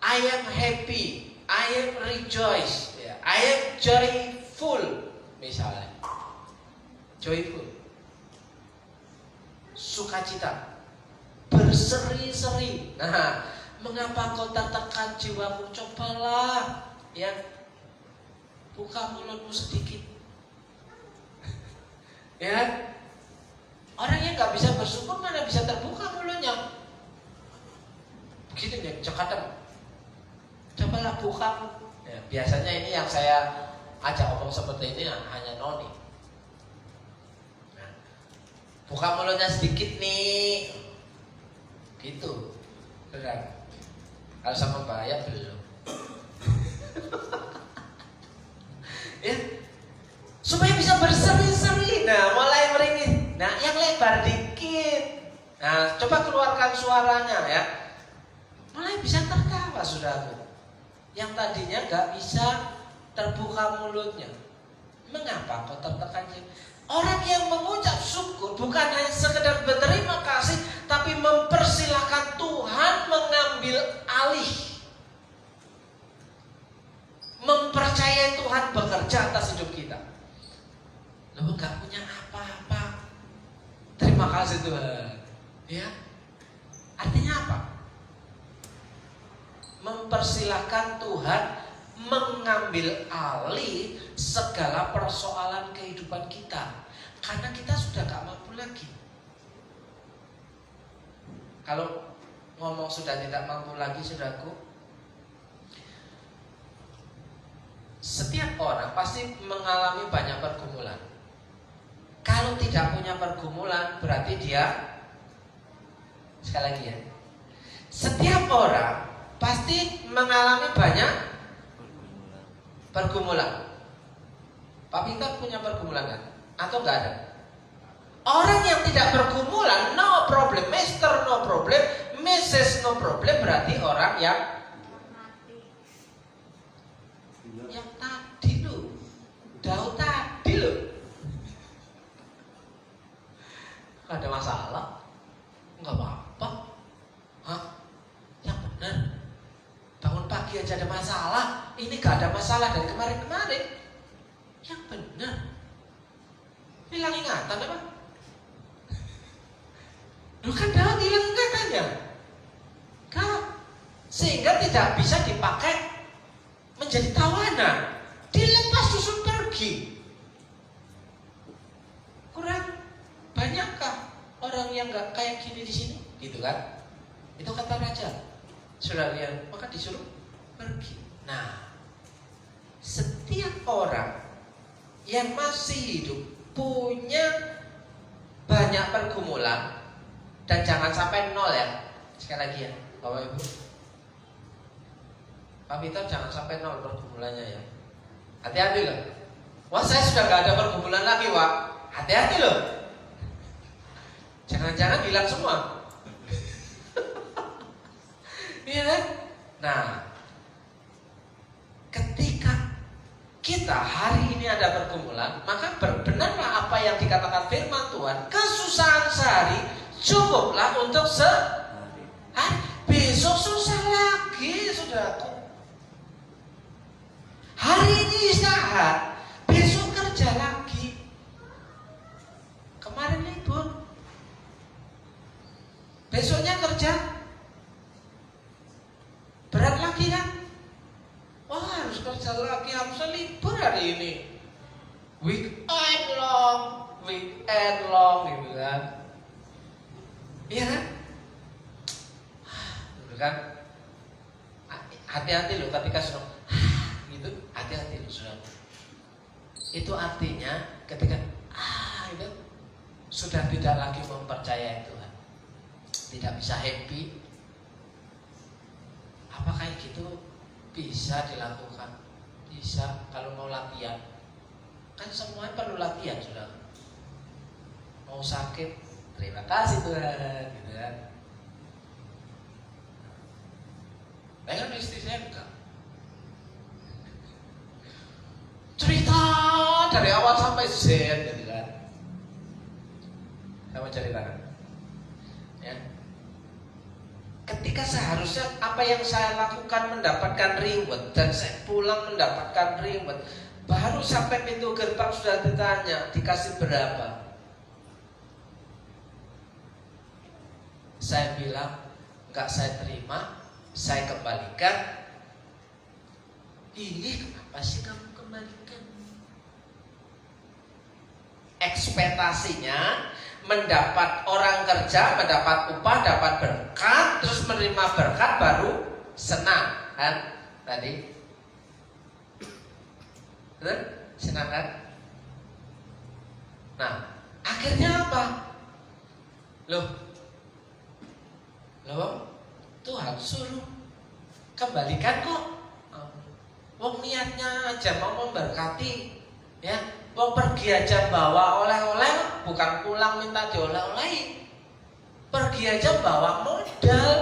I am happy, I am rejoice, ya. I am joyful, misalnya. Joyful, sukacita, berseri-seri. Nah, mengapa kau tertekan jiwamu? Cobalah, ya, buka mulutmu sedikit. Ya, orang yang nggak bisa bersyukur mana bisa terbuka mulutnya? Begitu nih, cekadam. Cobalah buka. Ya, biasanya ini yang saya ajak ngomong seperti ini hanya Noni. Nah, buka mulutnya sedikit nih, gitu. Benar. Kalau sama bahaya belum. Ya, supaya bisa berseri-seri. Nah, mulai meringis. Nah, yang lebar dikit. Nah, coba keluarkan suaranya, ya. Mulai bisa tertawa, saudaraku. Yang tadinya gak bisa terbuka mulutnya. Mengapa kau tertekan? Orang yang mengucap syukur bukan hanya sekedar berterima kasih, tapi mempersilahkan Tuhan mengambil alih, mempercayai Tuhan bekerja atas hidup kita. Lu gak punya apa-apa, terima kasih Tuhan. Ya, artinya apa? Mempersilahkan Tuhan mengambil alih segala persoalan kehidupan kita, karena kita sudah gak mampu lagi. Kalau ngomong sudah tidak mampu lagi, saudaraku, setiap orang pasti mengalami banyak pergumulan. Kalau tidak punya pergumulan, berarti dia, sekali lagi ya, setiap orang pasti mengalami banyak pergumulan. Pak Peter punya pergumulan kan? Atau enggak ada? Orang yang tidak pergumulan, no problem, Mister no problem, Mrs no problem, berarti orang yang tadi lu, Daud tadi lu, ada masalah. pagi aja ada masalah, ini gak ada masalah dari kemarin-kemarin. Yang benar. Hilang ingatan apa? Lu kan Daud hilang ingatannya. Kan? Sehingga tidak bisa dipakai menjadi tawanan. Dilepas susun pergi. Kurang banyakkah orang yang gak kayak gini di sini? Gitu kan? Itu kata raja. Sudah lihat, maka disuruh pergi. Nah, setiap orang yang masih hidup punya banyak pergumulan, dan jangan sampai nol ya. Sekali lagi ya, Bapak Ibu, Pak Peter, jangan sampai nol pergumulannya ya. Hati-hati loh. Wah, saya sudah gak ada pergumulan lagi, Wak. Hati-hati loh. Jangan-jangan hilang semua. Iya kan? Nah, ketika kita hari ini ada pergumulan, maka berbenarlah apa yang dikatakan firman Tuhan. Kesusahan sehari cukuplah untuk sehari. Besok susah lagi, saudaraku. Hari ini istirahat, besok kerja lagi. Kemarin libur, besoknya kerja. Berat lagi kan? Wah, harus kerja lagi, harusnya libur hari ini. Weekend long gitu kan. Iya kan? Gitu kan? Hati-hati loh ketika sudah gitu, hati-hati loh sudah. Itu artinya ketika itu sudah tidak lagi mempercayai Tuhan, tidak bisa happy. Apa kayak gitu bisa dilakukan? Bisa kalau mau latihan. Kan semuanya perlu latihan, sudah. Mau sakit, terima kasih Tuhan, gitu kan. Dengan istri saya enggak. Cerita dari awal sampai Z, gitu kan. Saya mau ceritakan. Ya. Ketika seharusnya apa yang saya lakukan mendapatkan reward, dan saya pulang mendapatkan reward, baru sampai pintu gerbang sudah ditanya, dikasih berapa? Saya bilang, enggak, saya terima, saya kembalikan. Ini kenapa sih kamu kembalikan? Ekspektasinya mendapat orang kerja, mendapat upah, dapat berkat, terus menerima berkat baru senang kan? Tadi betul? Senang kan? Nah, akhirnya apa? Loh, Tuhan suruh kembalikan kok. Wong niatnya aja mau memberkati, ya. Wong pergi aja bawa oleh-oleh, bukan pulang minta dioleh-olehin. Pergi aja bawa modal,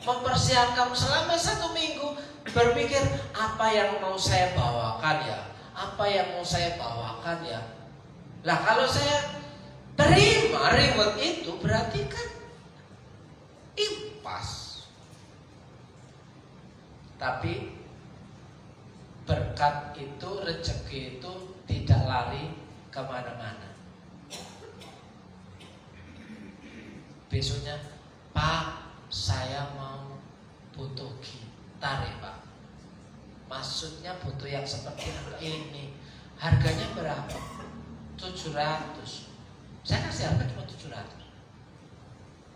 mempersiapkan selama 1 minggu, berpikir apa yang mau saya bawakan ya, apa yang mau saya bawakan ya. Lah kalau saya terima reward itu berarti kan impas. Tapi berkat itu, rezeki itu tidak lari kemana-mana. Besoknya, Pak, saya mau butuh gitar ya Pak. Maksudnya butuh yang seperti ini. Harganya berapa? 700. Saya kasih harga cuma 700.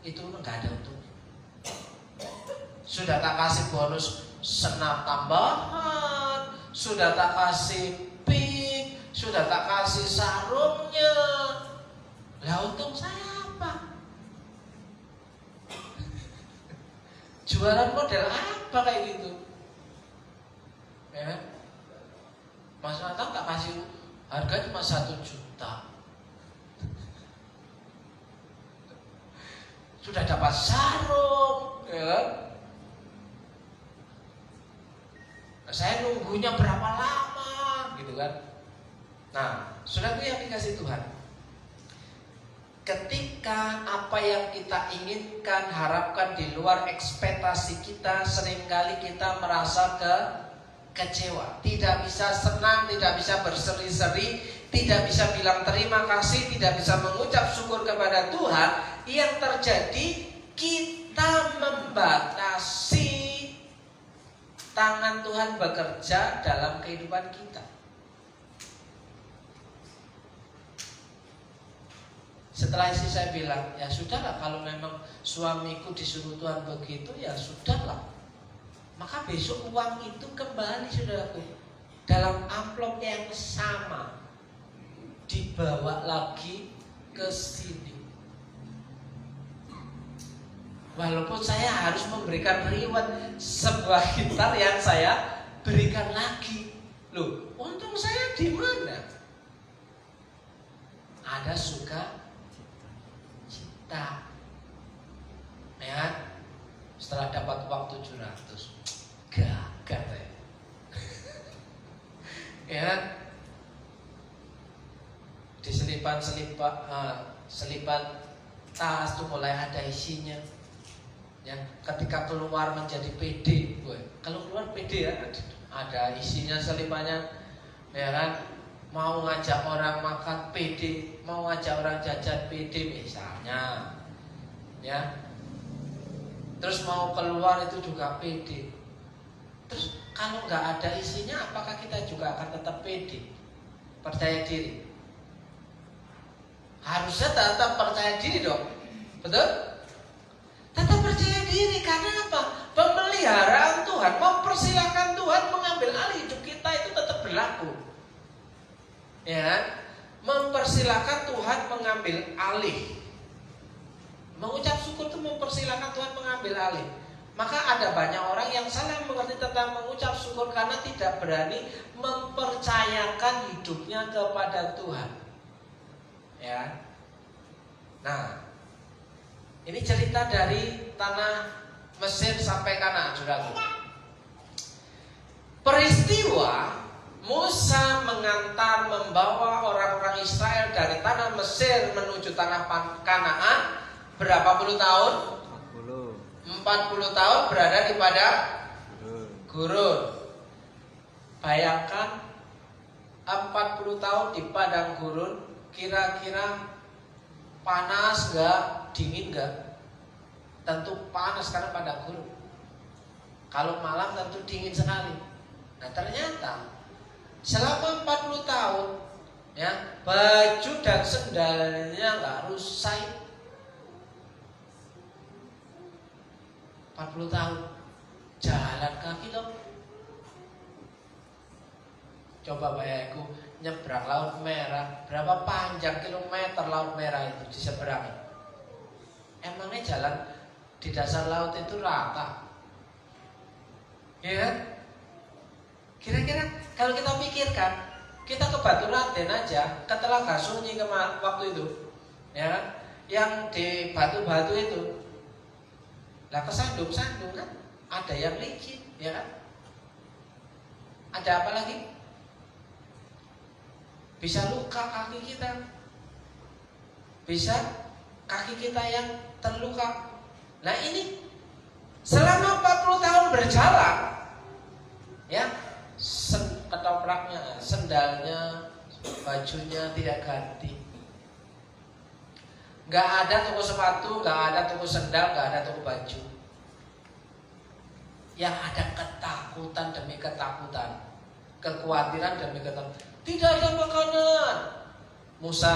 Itu enggak ada untungnya. Sudah tak kasih bonus senap tambahan, sudah tak kasih pick, sudah tak kasih sarungnya. Lah untung saya apa? Jualan model apa kayak gitu? Ya, Mas Nathan tak kasih harga cuma 1 juta. Sudah dapat sarung, ya. Nah, saya nunggunya berapa lama, gitu kan? Nah, saudara yang dikasih Tuhan, ketika apa yang kita inginkan, harapkan di luar ekspektasi kita, seringkali kita merasa kecewa, tidak bisa senang, tidak bisa berseri-seri, tidak bisa bilang terima kasih, tidak bisa mengucap syukur kepada Tuhan. Yang terjadi, kita membatasi tangan Tuhan bekerja dalam kehidupan kita. Setelah istri saya bilang, ya sudahlah, kalau memang suamiku disuruh Tuhan begitu, ya sudahlah. Maka besok uang itu kembali, saudaraku, dalam amplop yang sama, dibawa lagi ke sini. Walaupun saya harus memberikan reward sebuah gitar yang saya berikan lagi. Loh, untung saya di mana? Ada suka cita. Ya, setelah dapat uang 700, gagal ya. Ya, di selipan tas tuh mulai ada isinya. Ya, ketika keluar menjadi PD, kalau keluar PD ya, ada isinya selipannya, ya kan? Mau ngajak orang makan PD, mau ngajak orang jajan PD misalnya, ya. Terus mau keluar itu juga PD. Terus kalau nggak ada isinya, apakah kita juga akan tetap PD, percaya diri? Harusnya tetap percaya diri dong, betul? Tetap percaya diri, karena apa? Pemeliharaan Tuhan, mempersilahkan Tuhan mengambil alih hidup kita itu tetap berlaku. Ya, mempersilahkan Tuhan mengambil alih. Mengucap syukur itu mempersilahkan Tuhan mengambil alih. Maka ada banyak orang yang salah mengerti tentang mengucap syukur karena tidak berani mempercayakan hidupnya kepada Tuhan. Ya. Nah, ini cerita dari tanah Mesir sampai Kanaan, saudaraku. Peristiwa Musa membawa orang-orang Israel dari tanah Mesir menuju tanah Kanaan berapa puluh tahun? 40 tahun berada di padang gurun. Bayangkan 40 tahun di padang gurun, kira-kira panas gak? Dingin gak? Tentu panas karena padang gurun. Kalau malam tentu dingin sekali. Nah ternyata selama 40 tahun, ya, baju dan sendalnya nggak rusak. 40 tahun jalan kaki dong. Coba bayangku nyebrang Laut Merah, berapa panjang kilometer Laut Merah itu diseberangi? Emangnya jalan di dasar laut itu rata? Ya? Kira-kira kalau kita pikirkan, kita ke Batu Raden aja, ke Telaga Sunyi waktu itu, ya kan? Yang di batu-batu itu, lah ke sandung-sandung kan, ada yang licin, ya kan? Ada apa lagi? Bisa luka kaki kita, bisa kaki kita yang terluka. Nah ini selama 40 tahun berjalan, ya. Ketopraknya, sendalnya, bajunya tidak ganti. Gak ada toko sepatu, gak ada toko sendal, gak ada toko baju. Yang ada ketakutan demi ketakutan, kekhawatiran demi ketakutan. Tidak ada makanan. Musa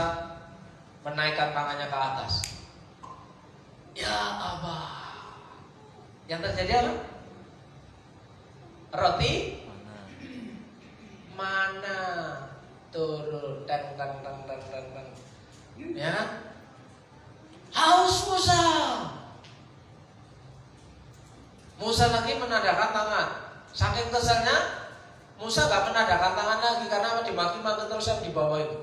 menaikkan tangannya ke atas. Ya Allah. Yang terjadi apa? Roti mana turun dan ya, haus Musa. Musa lagi menadakan tangan. Saking keselnya Musa gak menadakan tangan lagi karena dimaki-maki terus yang di bawah itu.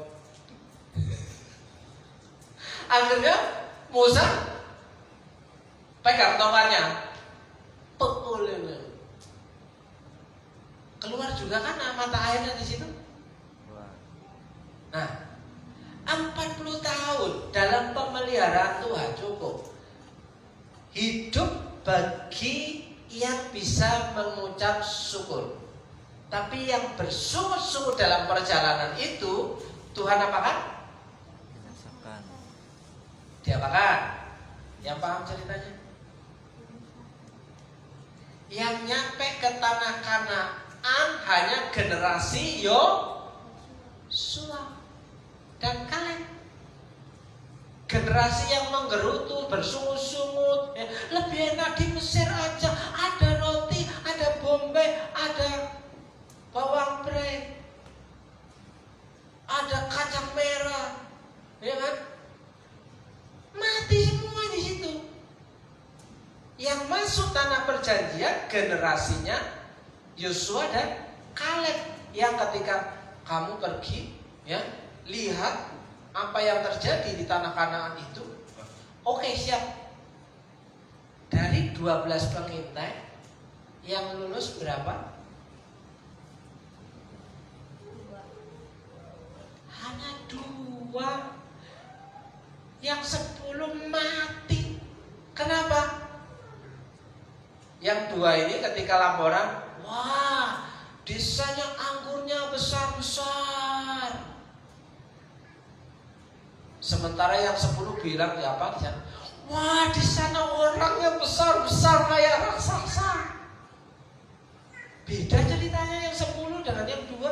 Akhirnya Musa pegang tongkatnya, pukulin. Keluar juga kan mata airnya di situ. Nah, 40 tahun dalam pemeliharaan pemeliharaan Tuhan cukup. Hidup bagi yang bisa mengucap syukur. Tapi yang bersungguh-sungguh dalam perjalanan itu Tuhan apakan? Diapakan? Yang paham ceritanya? Yang nyampe ke tanah Kanaan hanya generasi Yosua dan Kaleb. Generasi yang menggerutu, bersungut-sungut, lebih enak di Mesir aja. Ada roti, ada bombay, ada bawang brei, ada kacang merah, ya kan? Mati semua di situ. Yang masuk tanah perjanjian generasinya Yosua dan Kaleb. Yang ketika kamu pergi, ya, lihat apa yang terjadi di tanah Kanaan itu. Oke, siap. Dari 12 pengintai yang lulus berapa? Hanya 2. Yang 10 mati. Kenapa? Yang 2 ini ketika laporan, wah, desanya anggurnya besar-besar. Sementara yang 10 bilang, ya apa? Wah, di sana orangnya besar-besar kayak raksasa. Beda ceritanya yang 10 dengan yang 2.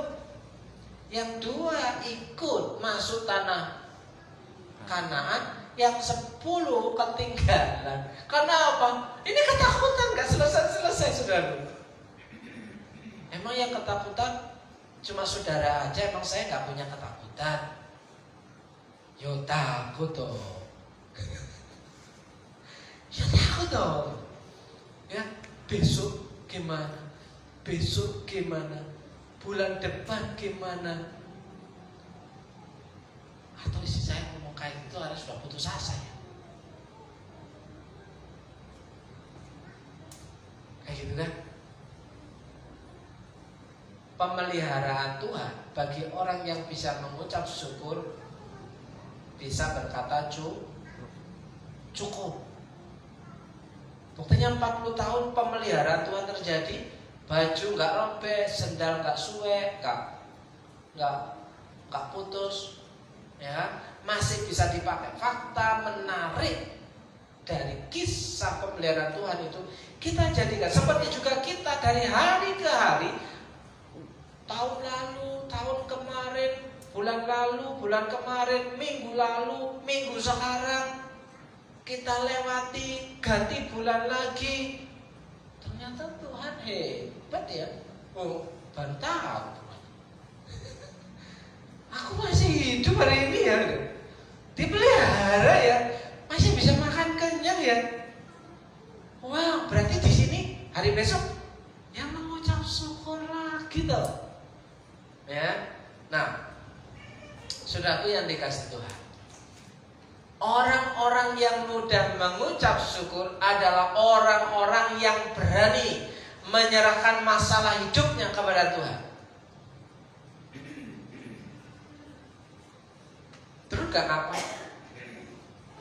Yang 2 ikut masuk tanah Kanaan, yang 10 ketinggalan. Karena apa? Ini ketakutan, gak selesai-selesai, saudara. Emang yang ketakutan cuma saudara aja, emang saya gak punya ketakutan. Yo takut toh. Ya takut toh. Ya, besok gimana? Besok gimana? Bulan depan gimana? Atau istri saya ngomong kayak gitu harus sudah putus asa ya. Kayak gitu kan? Pemeliharaan Tuhan bagi orang yang bisa mengucap syukur, bisa berkata cukup. Buktinya 40 tahun pemeliharaan Tuhan terjadi, baju nggak robek, sendal nggak suwe, nggak putus, ya, masih bisa dipakai. Fakta menarik dari kisah pemeliharaan Tuhan itu kita jadikan seperti juga kita dari hari ke hari, tahun lalu, tahun kemarin, bulan lalu, bulan kemarin, minggu lalu, minggu sekarang, kita lewati, ganti bulan lagi. Ternyata Tuhan hebat ya. Oh, baru tahu. Aku masih hidup hari ini ya. Dipelihara ya. Masih bisa makan kenyang ya. Wow, berarti di sini hari besok yang mengucap syukur lagi toh. Ya. Nah, saudaraku yang dikasih Tuhan, orang-orang yang mudah mengucap syukur adalah orang-orang yang berani menyerahkan masalah hidupnya kepada Tuhan. Terus gak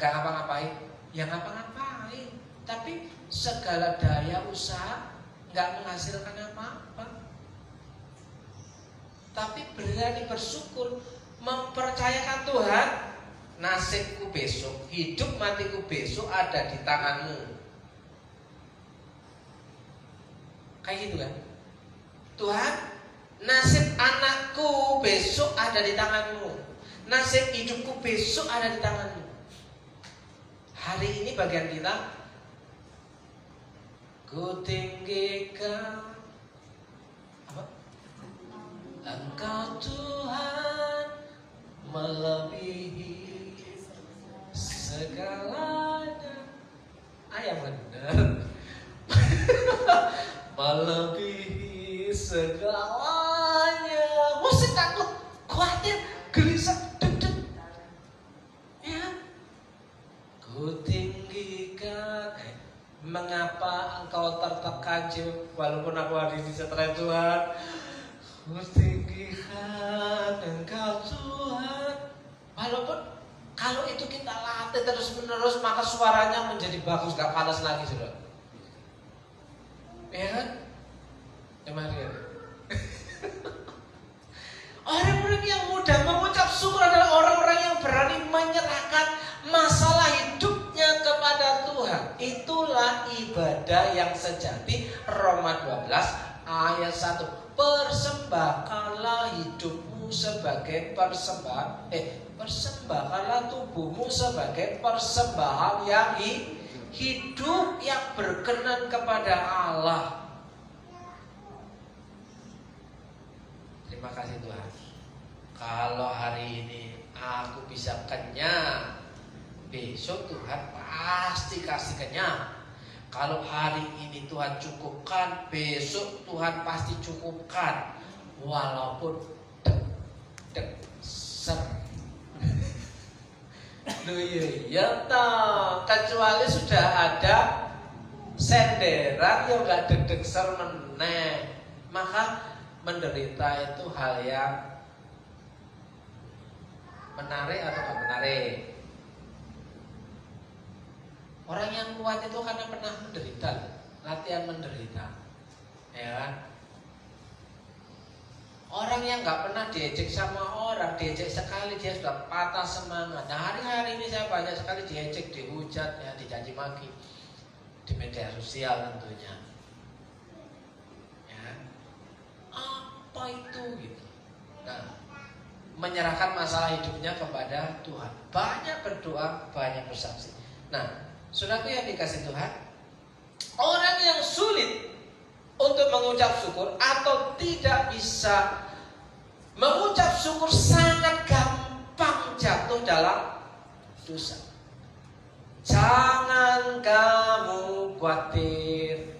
ngapa-ngapain, ya ngapa-ngapain, tapi segala daya usaha gak menghasilkan apa-apa. Tapi berani bersyukur, mempercayakan Tuhan, nasibku besok, hidup matiku besok ada di tanganmu. Kayak gitu kan? Tuhan, nasib anakku besok ada di tanganmu. Nasib hidupku besok ada di tanganmu. Hari ini bagian kita, ku tinggikan apa? Engkau Tuhan melebihi segalanya. Yang benar. Melebihi segalanya. Mesti takut, khawatir, gelisah, deg-deg. Ya. Ku tinggikan. Mengapa engkau tertekan, walaupun aku ada di setelah Tuhan? Ku tinggikan Engkau Tuhan. Walaupun Kalau itu kita latih terus menerus, maka suaranya menjadi bagus, gak panas lagi, saudara. Ya kan? Kemarin. Orang-orang yang mudah mengucap syukur adalah orang-orang yang berani menyerahkan masalah hidupnya kepada Tuhan. Itulah ibadah yang sejati. Roma 12 ayat 1. Persembahkanlah hidupmu sebagai persembahan. Persembahkanlah tubuhmu sebagai persembahan yang hidup, yang berkenan kepada Allah. Terima kasih Tuhan. Kalau hari ini aku bisa kenyang, besok Tuhan pasti kasih kenyang. Kalau hari ini Tuhan cukupkan, besok Tuhan pasti cukupkan. Walaupun ser. Loh iya toh, kecuali sudah ada senderan yang gak deg ser meneh. Maka menderita itu hal yang menarik atau gak menarik. Orang yang kuat itu karena pernah menderita, latihan menderita, ya kan? Orang yang gak pernah diejek sama orang, diejek sekali dia sudah patah semangat. Nah hari-hari ini saya banyak sekali diejek, dihujat, ya, dicaci maki di media sosial tentunya. Apa itu gitu. Nah, menyerahkan masalah hidupnya kepada Tuhan. Banyak berdoa, banyak bersaksi. Nah, saudaraku yang dikasih Tuhan, orang yang sulit untuk mengucap syukur atau tidak bisa mengucap syukur sangat gampang jatuh dalam dosa. Jangan kamu khawatir.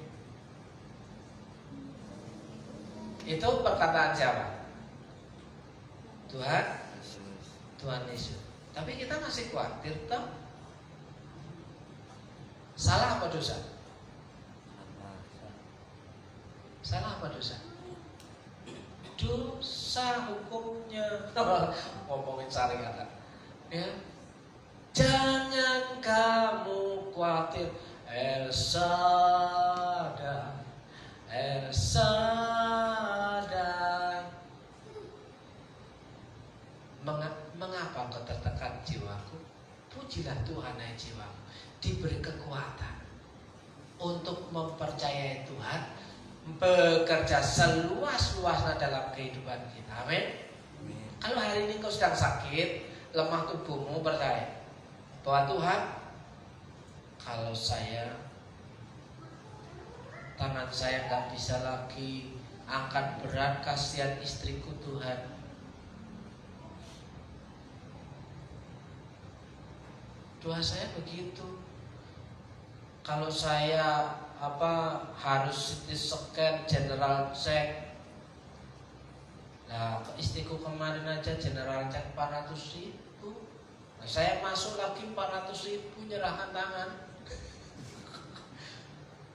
Itu perkataan siapa? Tuhan Yesus. Tapi kita masih khawatir toh? Salah apa dosa? Salah apa dosa? Dosa hukumnya. Ngomongin syariat. Ya. Jangan kamu khawatir. El Shaddai. Mengapa kau tertekan jiwaku? Pujilah Tuhan hai jiwaku. Diberi kekuatan untuk mempercayai Tuhan, bekerja seluas-luasnya dalam kehidupan kita. Amin. Kalau hari ini kau sedang sakit, lemah tubuhmu, percaya bahwa Tuhan, kalau tangan saya gak bisa lagi angkat berat, kasihan istriku Tuhan. Doa saya begitu. Kalau saya harus CT scan, general check. Nah, istriku kemarin aja general check 400.000. Nah, saya masuk lagi 400.000 nyerahkan tangan.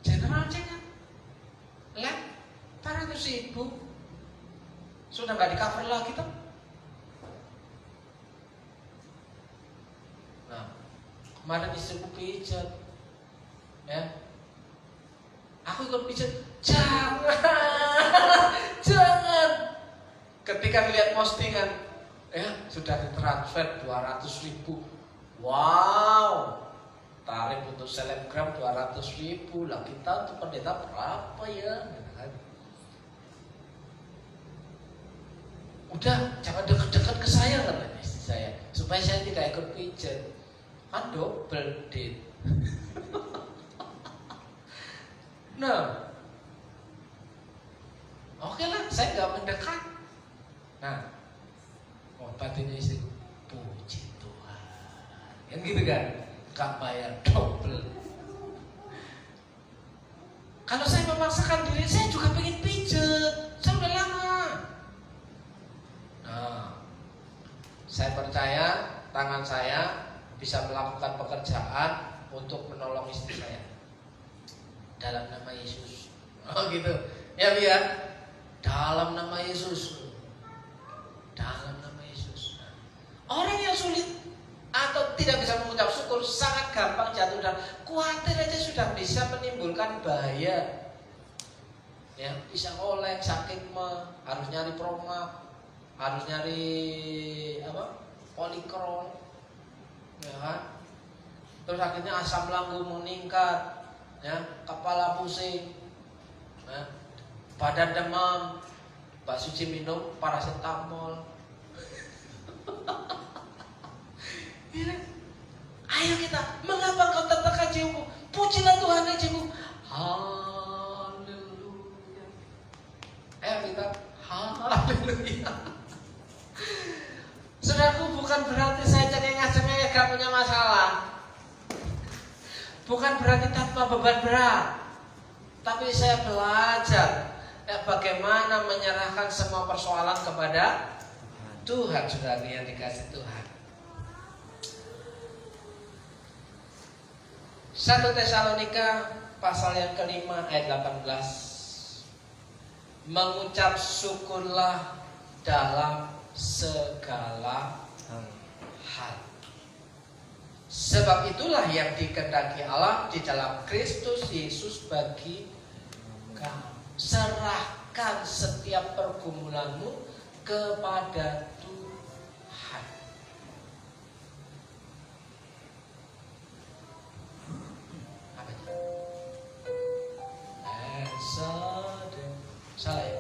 General check kan? Lab 400.000. Sudah nggak di cover lagi tuh. Nah, kemarin istriku pijat, ya. Aku ikut pijat, jangan. Ketika melihat postingan, ya sudah ditransfer 200.000. Wow, tarif untuk selebgram 200.000 lah. Kita untuk pendeta berapa ya? Udah, jangan dekat-dekat ke saya, katanya istri saya, supaya saya tidak ikut pijat. Kan double date. Nah, oke lah, saya nggak mendekat. Nah, obatin istri, puji Tuhan, kan gitu kan, gak bayar double. Kalau saya memaksakan diri, saya juga pengen pijet, saya udah lama. Nah, saya percaya tangan saya bisa melakukan pekerjaan untuk menolong istri saya dalam nama Yesus. Oh gitu, ya biar dalam nama Yesus. Dalam nama Yesus. Orang yang sulit atau syukur sangat gampang jatuh dan khawatir aja sudah bisa menimbulkan bahaya. Ya, bisa oleng, sakit mah, harus nyari proma, harus nyari polikrol, ya kan? Terus akhirnya asam lambung meningkat, ya, kepala pusing, ya, badan demam, Mbak Suci minum paracetamol. Ya. Ayo kita, mengapa kau tertekan jiwaku? Pujilah Tuhan ya jiwaku. Haleluya. Ayo kita, haleluya. Saudaraku, bukan berarti saya cengeng-cengeng gak punya masalah. Bukan berarti tanpa beban berat. Tapi saya belajar bagaimana menyerahkan semua persoalan kepada Tuhan, saudara yang dikasih Tuhan. 1 Tesalonika pasal yang kelima ayat 18. Mengucap syukurlah dalam segala hal. Sebab itulah yang dikehendaki Allah di dalam Kristus Yesus bagi kamu. Serahkan setiap pergumulanmu kepada Tuhan. Apa itu? Salah ya?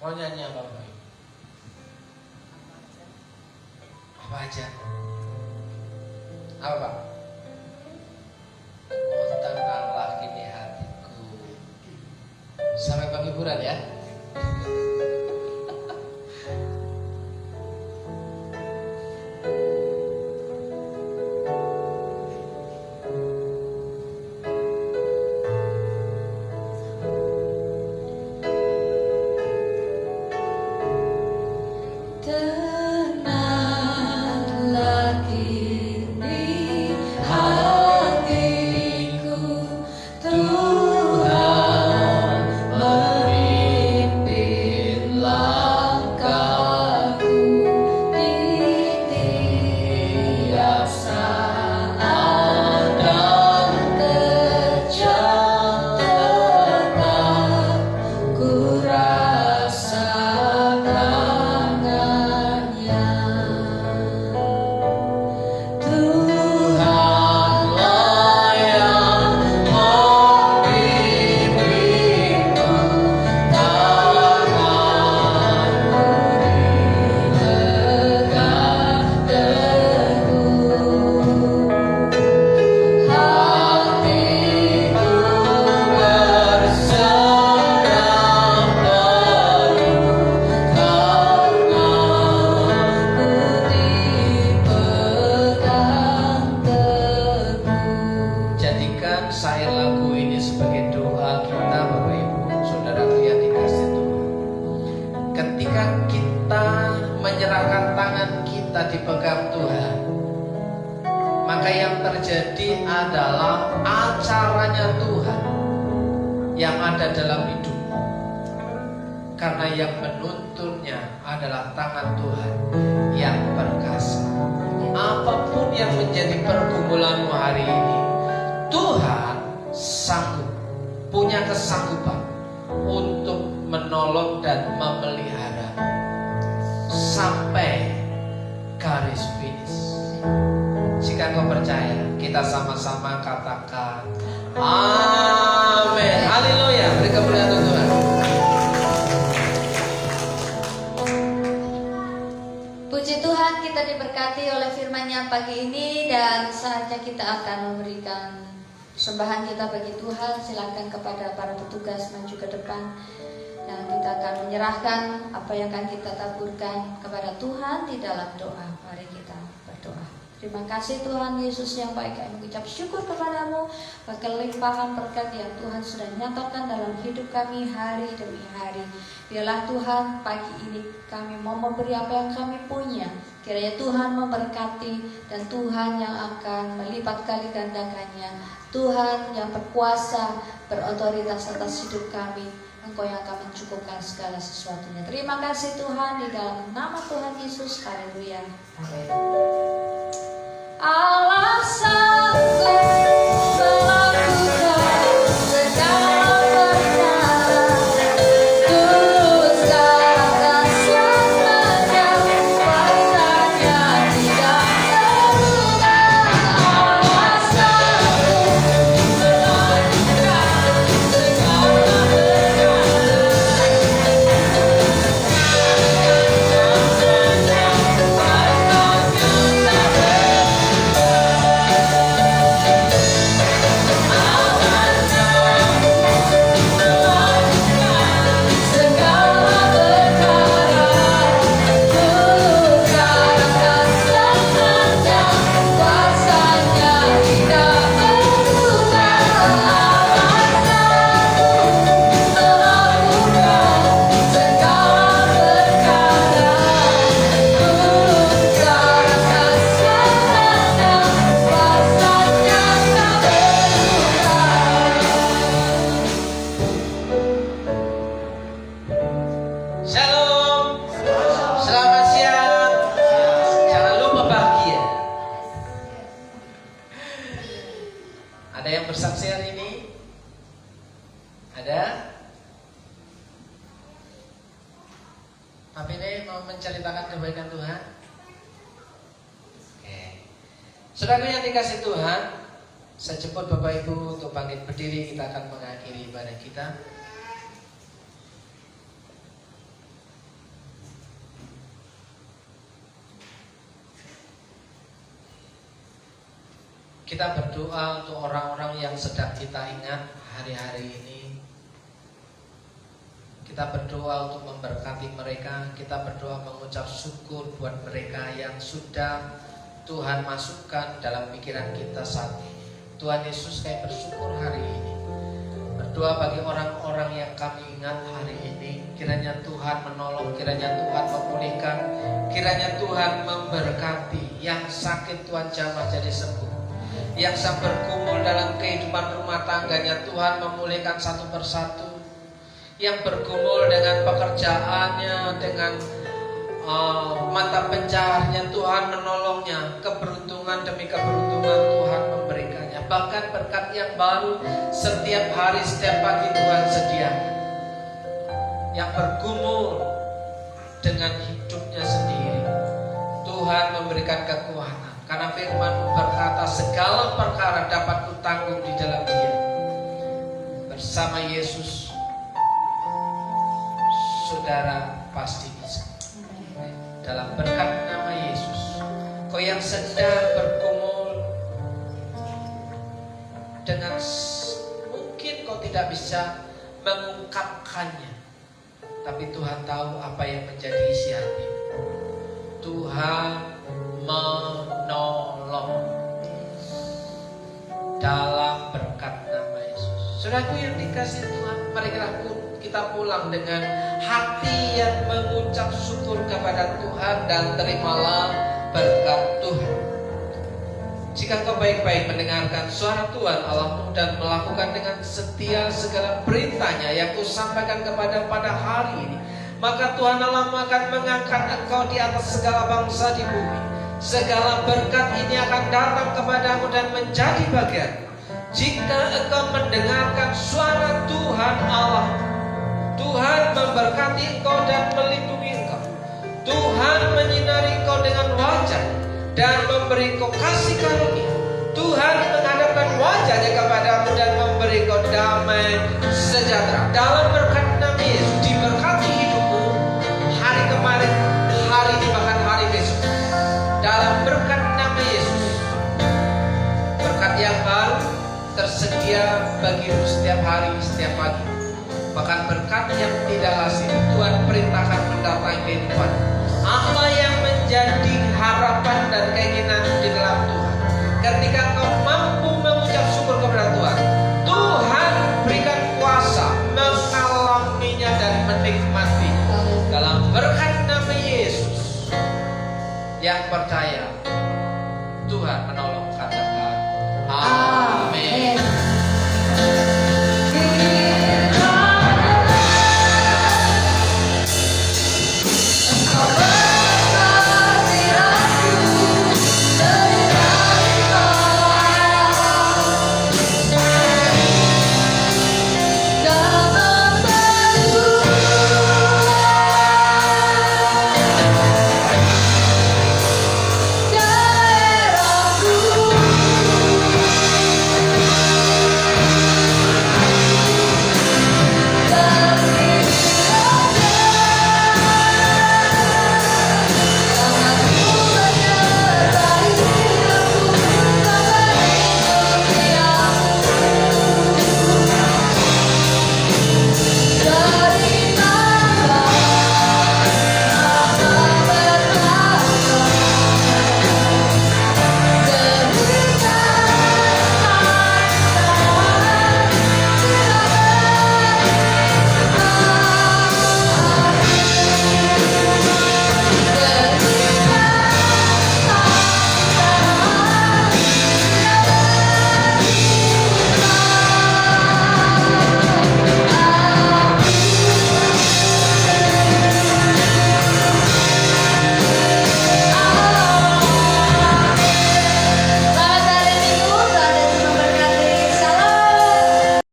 Mau nyanyi apa Bapak Ibu? Apa aja? Apa Pak? Oh, tenanglah kini hatiku. Sampai pagi hiburan ya. Tenanglah kini hatiku, Tuhan memimpin langkahku di tiap saat dan terjang tetap ku rasakan tangannya. Tuhanlah yang membimbingku, tanganku dipegang teguh. Hatiku berserah penuh karena ku dipegang teguh. Jadikan syair lagu ini sebagai doa kita, Bapak Ibu, saudaraku yang dikasih Tuhan. Ketika kita menyerahkan tangan kita dipegang Tuhan, maka yang terjadi adalah acaranya Tuhan yang ada dalam hidupmu. Karena yang menuntunnya adalah tangan Tuhan yang perkasa. Apapun yang menjadi pergumulanmu hari ini, Tuhan sanggup, punya kesanggupan untuk menolong dan memelihara sampai garis finish. Jika kau percaya, kita sama-sama katakan amin. Haleluya. Beri kemuliaan untuk Tuhan. Puji Tuhan, kita diberkati oleh firman-Nya pagi ini dan saatnya kita akan memberikan persembahan kita bagi Tuhan. Silakan kepada para petugas maju ke depan dan kita akan menyerahkan apa yang akan kita taburkan kepada Tuhan di dalam doa. Mari kita berdoa. Terima kasih Tuhan Yesus yang baik, kami mengucap syukur kepadamu atas kelimpahan berkat yang Tuhan sudah nyatakan dalam hidup kami hari demi hari. Biarlah Tuhan pagi ini kami mau memberi apa yang kami punya. Kiranya Tuhan memberkati dan Tuhan yang akan melipat kali gandakannya. Tuhan yang berkuasa, berotoritas atas hidup kami. Engkau yang akan mencukupkan segala sesuatunya. Terima kasih Tuhan, di dalam nama Tuhan Yesus. Haleluya. Amin. Allah sanggup melakukan segala perkara. Tulus dan selamanya, kuasanya tidak terluka. Allah sanggup melakukan segala perkara. Shalom. Selamat siang. Jangan lupa bahagia. Ada yang bersaksi hari ini? Ada? Tapi ini mau menceritakan kebaikan Tuhan. Oke. Saudara yang dikasih Tuhan, saya jemput Bapak Ibu untuk bangkit berdiri. Kita akan mengakhiri ibadah kita. Kita berdoa untuk orang-orang yang sedang kita ingat hari-hari ini. Kita berdoa untuk memberkati mereka. Kita berdoa mengucap syukur buat mereka yang sudah Tuhan masukkan dalam pikiran kita saat ini. Tuhan Yesus, kami bersyukur hari ini. Berdoa bagi orang-orang yang kami ingat hari ini. Kiranya Tuhan menolong, kiranya Tuhan memulihkan, kiranya Tuhan memberkati. Yang sakit Tuhan jamah jadi sembuh. Yang sedang bergumul dalam kehidupan rumah tangganya, Tuhan memulihkan satu persatu. Yang bergumul dengan pekerjaannya, dengan mata pencahariannya, Tuhan menolongnya. Keberuntungan demi keberuntungan Tuhan memberikannya. Bahkan berkat yang baru setiap hari, setiap pagi Tuhan sediakan. Yang bergumul dengan hidupnya sendiri, Tuhan memberikan kekuatan. Karena firman berkata segala perkara dapat kutanggung di dalam Dia. Bersama Yesus, saudara pasti bisa. Dalam berkat nama Yesus, kau yang sedang bergumul dengan mungkin kau tidak bisa mengungkapkannya, tapi Tuhan tahu apa yang menjadi isi hati. Tuhan menolong dalam berkat nama Yesus. Saudaraku yang dikasih Tuhan, mari kita pulang dengan hati yang mengucap syukur kepada Tuhan dan terimalah berkat Tuhan. Jika kau baik-baik mendengarkan suara Tuhan Allahmu dan melakukan dengan setia segala perintahnya yang kusampaikan pada hari ini, maka Tuhan Allahmu akan mengangkat engkau di atas segala bangsa di bumi. Segala berkat ini akan datang kepadamu dan menjadi bagian jika engkau mendengarkan suara Tuhan Allah. Tuhan memberkati engkau dan melindungi engkau. Tuhan menyinari engkau dengan wajah dan memberi engkau kasih karunia. Tuhan menghadapkan wajahnya kepadamu dan memberi engkau damai sejahtera. Dalam berkat nama Yesus, diberkati hidupmu hari kemarin, hari ini, bahkan hari besok. Dalam berkat nama Yesus, berkat yang baru tersedia bagimu setiap hari, setiap pagi. Bahkan berkat yang tidak asing Tuhan perintahkan mendatangi kehidupan. Apa yang menjadi harapan dan keinginan di dalam Tuhan, ketika kau